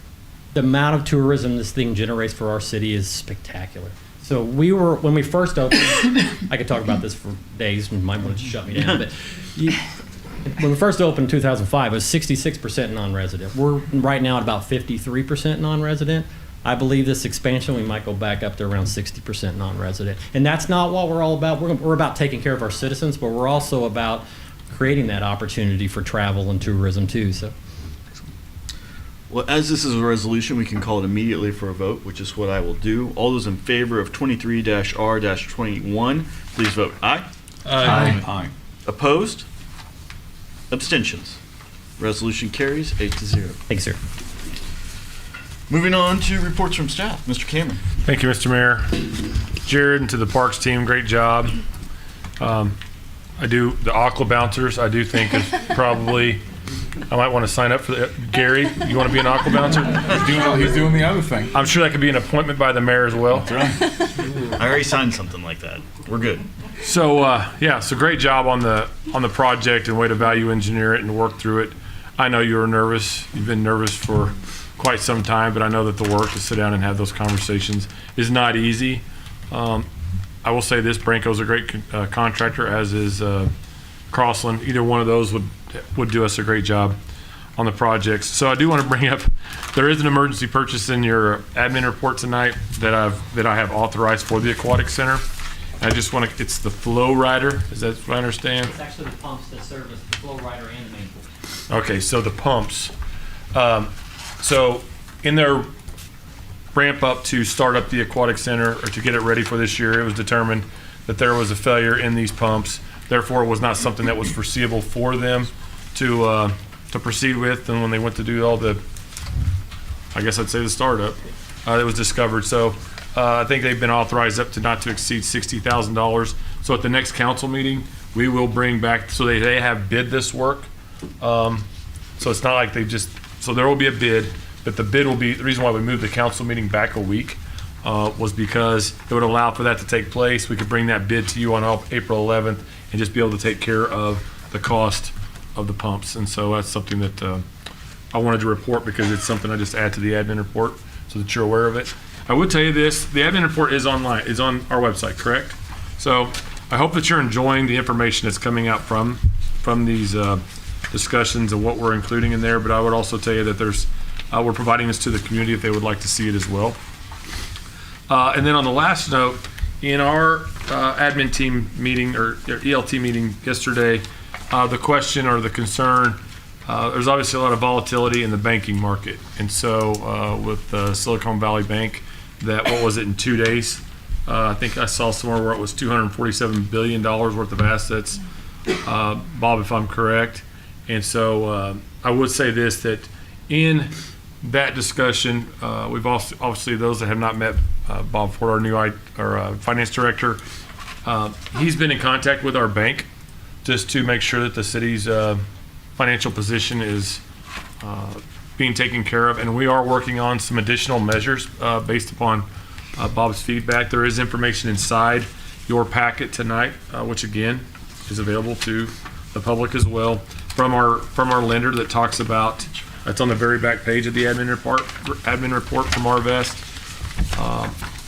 Speaker 13: the amount of tourism this thing generates for our city is spectacular. So when we first opened, I could talk about this for days, you might want to shut me down, but when we first opened in 2005, it was 66% non-resident. We're right now at about 53% non-resident. I believe this expansion, we might go back up to around 60% non-resident. And that's not what we're all about. We're about taking care of our citizens, but we're also about creating that opportunity for travel and tourism too. So.
Speaker 1: Well, as this is a resolution, we can call it immediately for a vote, which is what I will do. All those in favor of 23-R-21, please vote aye.
Speaker 10: Aye.
Speaker 1: Opposed? Abstentions? Resolution carries 8-0.
Speaker 13: Thanks, sir.
Speaker 1: Moving on to reports from staff. Mr. Cameron.
Speaker 2: Thank you, Mr. Mayor. Jared and to the Parks team, great job. I do, the Aqua Bouncers, I do think is probably, I might want to sign up for that. Gary, you want to be an Aqua Bouncer?
Speaker 10: He's doing the other thing.
Speaker 2: I'm sure that could be an appointment by the mayor as well.
Speaker 1: I already signed something like that. We're good.
Speaker 2: So, so great job on the project and way to value engineer it and work through it. I know you were nervous. You've been nervous for quite some time, but I know that the work to sit down and have those conversations is not easy. I will say this, Branco's a great contractor, as is Crossland. Either one of those would do us a great job on the projects. So I do want to bring up, there is an emergency purchase in your admin report tonight that I have authorized for the Aquatic Center. And I just want to, it's the Flow Rider, is that what I understand?
Speaker 13: It's actually the pumps that service the flow rider and the main pool.
Speaker 2: Okay, so the pumps. So in their ramp up to start up the Aquatic Center, or to get it ready for this year, it was determined that there was a failure in these pumps. Therefore, it was not something that was foreseeable for them to proceed with. And when they went to do all the, I guess I'd say the startup, it was discovered. So I think they've been authorized up to not to exceed $60,000. So at the next council meeting, we will bring back, so they have bid this work. So it's not like they just, so there will be a bid, but the bid will be, the reason why we moved the council meeting back a week was because it would allow for that to take place. We could bring that bid to you on April 11th and just be able to take care of the cost of the pumps. And so that's something that I wanted to report, because it's something I just add to the admin report so that you're aware of it. I would tell you this, the admin report is online, is on our website, correct? So I hope that you're enjoying the information that's coming out from these discussions and what we're including in there. But I would also tell you that there's, we're providing this to the community if they would like to see it as well. And then on the last note, in our admin team meeting, or ELT meeting yesterday, the question or the concern, there's obviously a lot of volatility in the banking market. And so with Silicon Valley Bank, that, what was it, in 2 days? I think I saw somewhere where it was $247 billion worth of assets, Bob, if I'm correct. And so I would say this, that in that discussion, we've also, obviously those that have not met Bob Ford, our new finance director, he's been in contact with our bank just to make sure that the city's financial position is being taken care of. And we are working on some additional measures based upon Bob's feedback. There is information inside your packet tonight, which again is available to the public as well, from our lender, that talks about, it's on the very back page of the admin report from Arvest,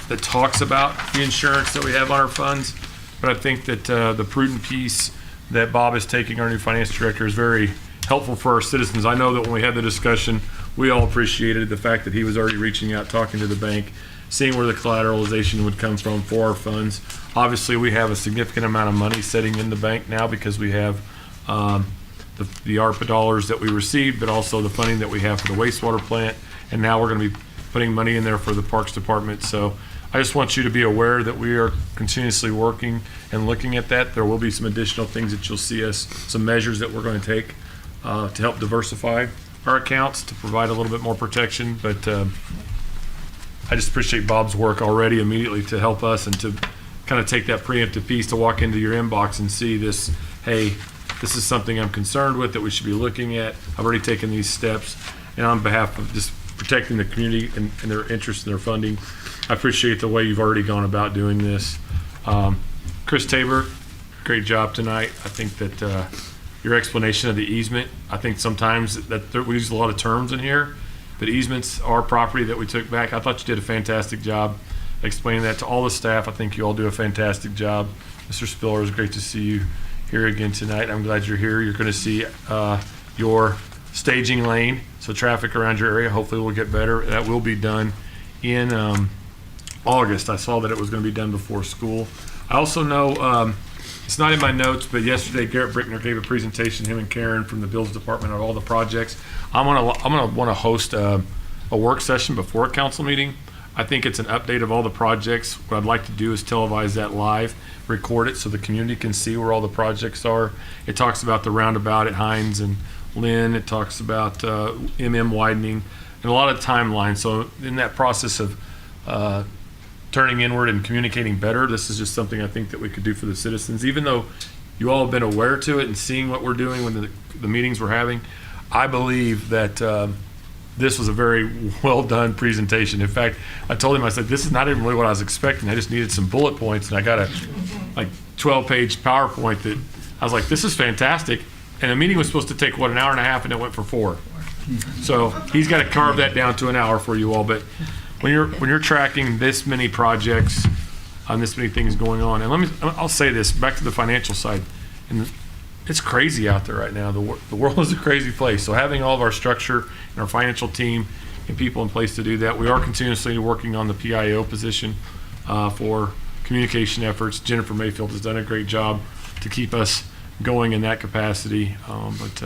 Speaker 2: that talks about the insurance that we have on our funds. But I think that the prudent piece that Bob is taking, our new finance director, is very helpful for our citizens. I know that when we had the discussion, we all appreciated the fact that he was already reaching out, talking to the bank, seeing where the collateralization would come from for our funds. Obviously, we have a significant amount of money sitting in the bank now because we have the ARPA dollars that we received, but also the funding that we have for the wastewater plant. And now we're going to be putting money in there for the Parks Department. So I just want you to be aware that we are continuously working and looking at that. There will be some additional things that you'll see us, some measures that we're going to take to help diversify our accounts, to provide a little bit more protection. But I just appreciate Bob's work already immediately to help us, and to kind of take that preemptive piece, to walk into your inbox and see this, hey, this is something I'm concerned with that we should be looking at. I've already taken these steps, and on behalf of just protecting the community and their interest in their funding, I appreciate the way you've already gone about doing this. Chris Tabor, great job tonight. I think that your explanation of the easement, I think sometimes that we use a lot of terms in here, but easements are property that we took back. I thought you did a fantastic job explaining that to all the staff. I think you all do a fantastic job. Mr. Spiller, it's great to see you here again tonight. I'm glad you're here. You're going to see your staging lane, so traffic around your area hopefully will get better. That will be done in August. I saw that it was going to be done before school. I also know, it's not in my notes, but yesterday Garrett Brickner gave a presentation, him and Karen from the Bills Department, of all the projects. I'm gonna want to host a work session before a council meeting I think it's an update of all the projects. What I'd like to do is televise that live, record it so the community can see where all the projects are. It talks about the roundabout at Hines and Lynn. It talks about MM widening and a lot of timelines. So in that process of turning inward and communicating better, this is just something I think that we could do for the citizens. Even though you all have been aware to it and seeing what we're doing when the meetings we're having, I believe that this was a very well done presentation. In fact, I told him, I said, this is not even really what I was expecting. I just needed some bullet points, and I got a 12-page PowerPoint that I was like, this is fantastic. And the meeting was supposed to take, an hour and a half, and it went for 4. So he's got to carve that down to an hour for you all. But when you're tracking this many projects, this many things going on, and I'll say this, back to the financial side, and it's crazy out there right now. The world is a crazy place. So having all of our structure and our financial team and people in place to do that, we are continuously working on the PIO position for communication efforts. Jennifer Mayfield has done a great job to keep us going in that capacity. But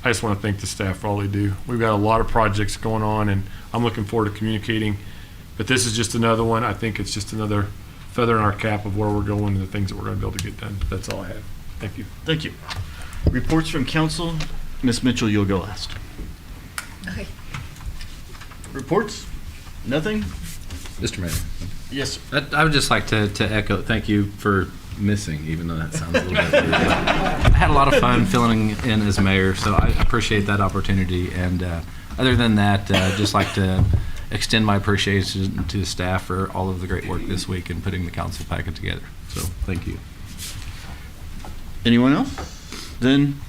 Speaker 2: I just want to thank the staff for all they do. We've got a lot of projects going on, and I'm looking forward to communicating. But this is just another one. I think it's just another feather in our cap of where we're going and the things that we're going to be able to get done. That's all I have. Thank you.
Speaker 1: Thank you. Reports from council. Ms. Mitchell, you'll go last.
Speaker 8: Okay.
Speaker 1: Reports? Nothing?
Speaker 14: Mr. Mayor.
Speaker 1: Yes, sir.
Speaker 14: I would just like to echo, thank you for missing, even though that sounds a little bit weird. I had a lot of fun filling in as mayor, so I appreciate that opportunity. And other than that, I'd just like to extend my appreciation to the staff for all of the great work this week in putting the council packet together. So thank you.
Speaker 1: Anyone else? Then,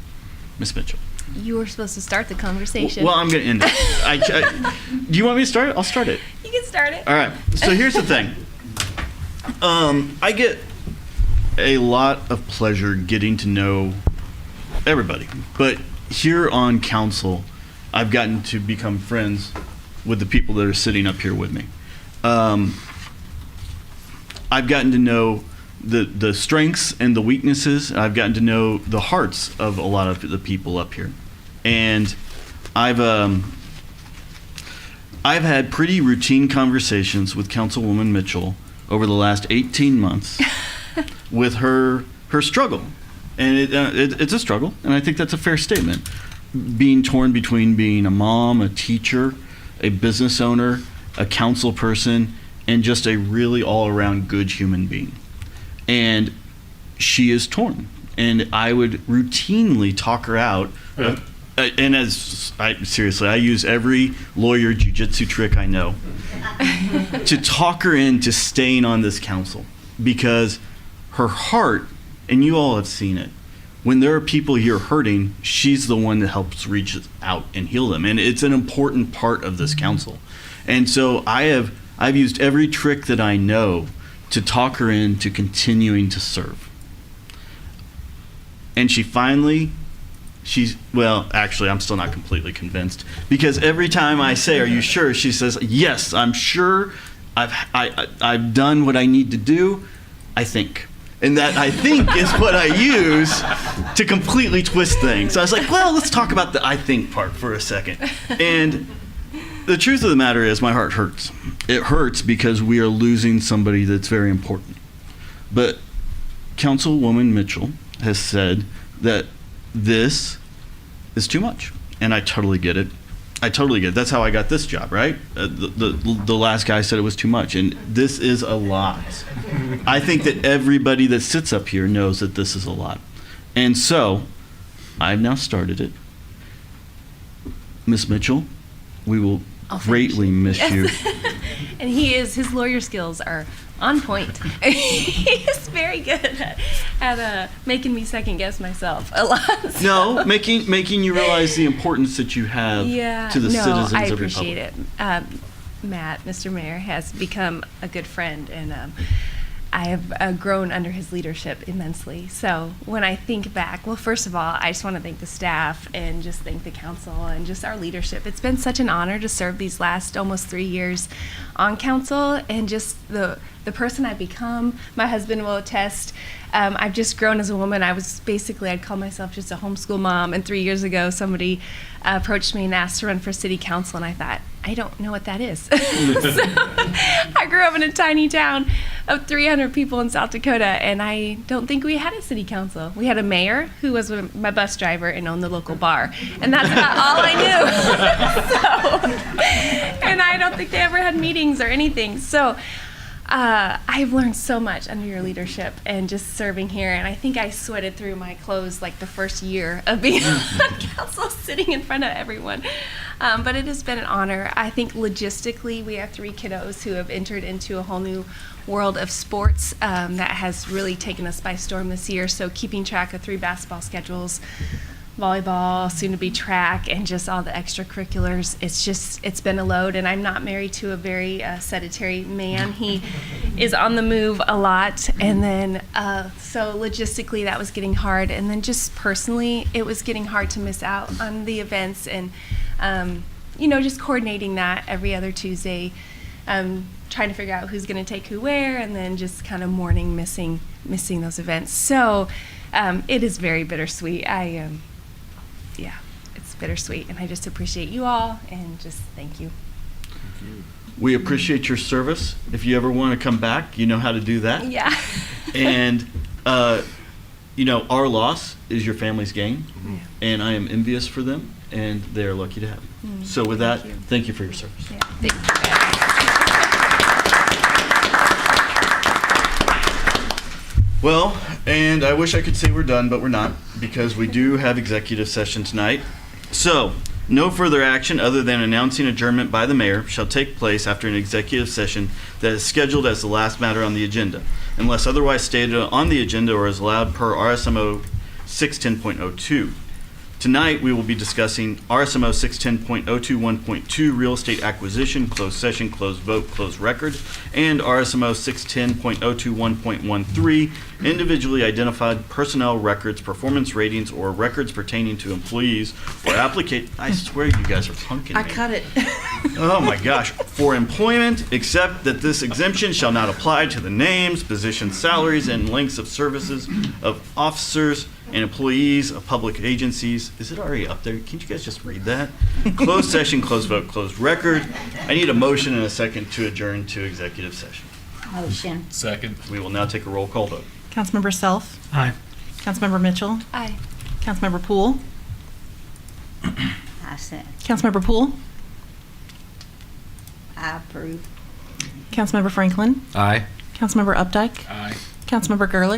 Speaker 1: Ms. Mitchell.
Speaker 8: You were supposed to start the conversation.
Speaker 1: Well, I'm going to end it. Do you want me to start it? I'll start it.
Speaker 8: You can start it.
Speaker 1: All right. So here's the thing. I get a lot of pleasure getting to know everybody. But here on council, I've gotten to become friends with the people that are sitting up here with me. I've gotten to know the strengths and the weaknesses. I've gotten to know the hearts of a lot of the people up here. And I've had pretty routine conversations with Councilwoman Mitchell over the last 18 months with her struggle. And it's a struggle, and I think that's a fair statement. Being torn between being a mom, a teacher, a business owner, a council person, and just a really all-around good human being. And she is torn. And I would routinely talk her out. And seriously, I use every lawyer jiu-jitsu trick I know to talk her into staying on this council. Because her heart, and you all have seen it, when there are people here hurting, she's the one that helps reach out and heal them. And it's an important part of this council. And so I've used every trick that I know to talk her into continuing to serve. And actually, I'm still not completely convinced, because every time I say, "Are you sure?" she says, "Yes, I'm sure. I've done what I need to do. I think." And that "I think" is what I use to completely twist things. So I was like, well, let's talk about the "I think" part for a second. And the truth of the matter is, my heart hurts. It hurts because we are losing somebody that's very important. But Councilwoman Mitchell has said that this is too much. And I totally get it. That's how I got this job, right? The last guy said it was too much. And this is a lot. I think that everybody that sits up here knows that this is a lot. And so, I've now started it. Miss Mitchell, we will greatly miss you.
Speaker 8: And his lawyer skills are on point. He's very good at making me second guess myself a lot. So.
Speaker 1: No, making you realize the importance that you have to the citizens
Speaker 8: I
Speaker 1: of your
Speaker 8: appreciate
Speaker 1: republic.
Speaker 8: it. Matt, Mr. Mayor, has become a good friend, and I have grown under his leadership immensely. So when I think back, well, first of all, I just want to thank the staff and just thank the council and just our leadership. It's been such an honor to serve these last almost 3 years on council, and just the person I've become. My husband will attest. I've just grown as a woman. I'd call myself just a homeschool mom, and 3 years ago somebody approached me and asked to run for city council, and I thought, I don't know what that is. So, I grew up in a tiny town of 300 people in South Dakota, and I don't think we had a city council. We had a mayor who was my bus driver and owned the local bar, and that's about all I knew. So, and I don't think they ever had meetings or anything. So I've learned so much under your leadership and just serving here, and I think I sweated through my clothes like the first year of being on council, sitting in front of everyone. But it has been an honor. I think logistically, we have 3 kiddos who have entered into a whole new world of sports that has really taken us by storm this year. So keeping track of 3 basketball schedules, volleyball, soon to be track, and just all the extracurriculars. It's been a load, and I'm not married to a very sedentary man. He is on the move a lot, and then so logistically that was getting hard, and then just personally it was getting hard to miss out on the events, and just coordinating that every other Tuesday, trying to figure out who's going to take who where, and then just kind of mourning missing those events. So it is very bittersweet. It's bittersweet, and I just appreciate you all, and just thank you.
Speaker 1: We appreciate your service. If you ever want to come back, you know how to do that.
Speaker 8: Yeah.
Speaker 1: And, our loss is your family's gain, and I am envious for them, and they're lucky to have you. So with that, thank you for your service.
Speaker 8: Yeah, thank you.
Speaker 1: Well, and I wish I could say we're done, but we're not, because we do have executive session tonight. So, no further action other than announcing adjournment by the mayor shall take place after an executive session that is scheduled as the last matter on the agenda, unless otherwise stated on the agenda or is allowed per RSMO 610.02. Tonight, we will be discussing RSMO 610.021.2 real estate acquisition, closed session, closed vote, closed record, and RSMO 610.021.13 individually identified personnel records, performance ratings, or records pertaining to employees or applicant. I swear you guys are punking me.
Speaker 6: I cut it.
Speaker 1: Oh my gosh. For employment, except that this exemption shall not apply to the names, positions, salaries, and lengths of services of officers and employees of public agencies. Is it already up there? Can't you guys just read that? Closed session, closed vote, closed record. I need a motion and a second to adjourn to executive session.
Speaker 3: Motion.
Speaker 5: Second.
Speaker 1: We will now take a roll call vote.
Speaker 6: Councilmember Self.
Speaker 9: Aye.
Speaker 6: Councilmember Mitchell.
Speaker 8: Aye.
Speaker 6: Councilmember Poole.
Speaker 3: I said,
Speaker 6: Councilmember Poole.
Speaker 3: I approve.
Speaker 6: Councilmember Franklin.
Speaker 14: Aye.
Speaker 6: Councilmember Updike.
Speaker 5: Aye.
Speaker 6: Councilmember Gerlich.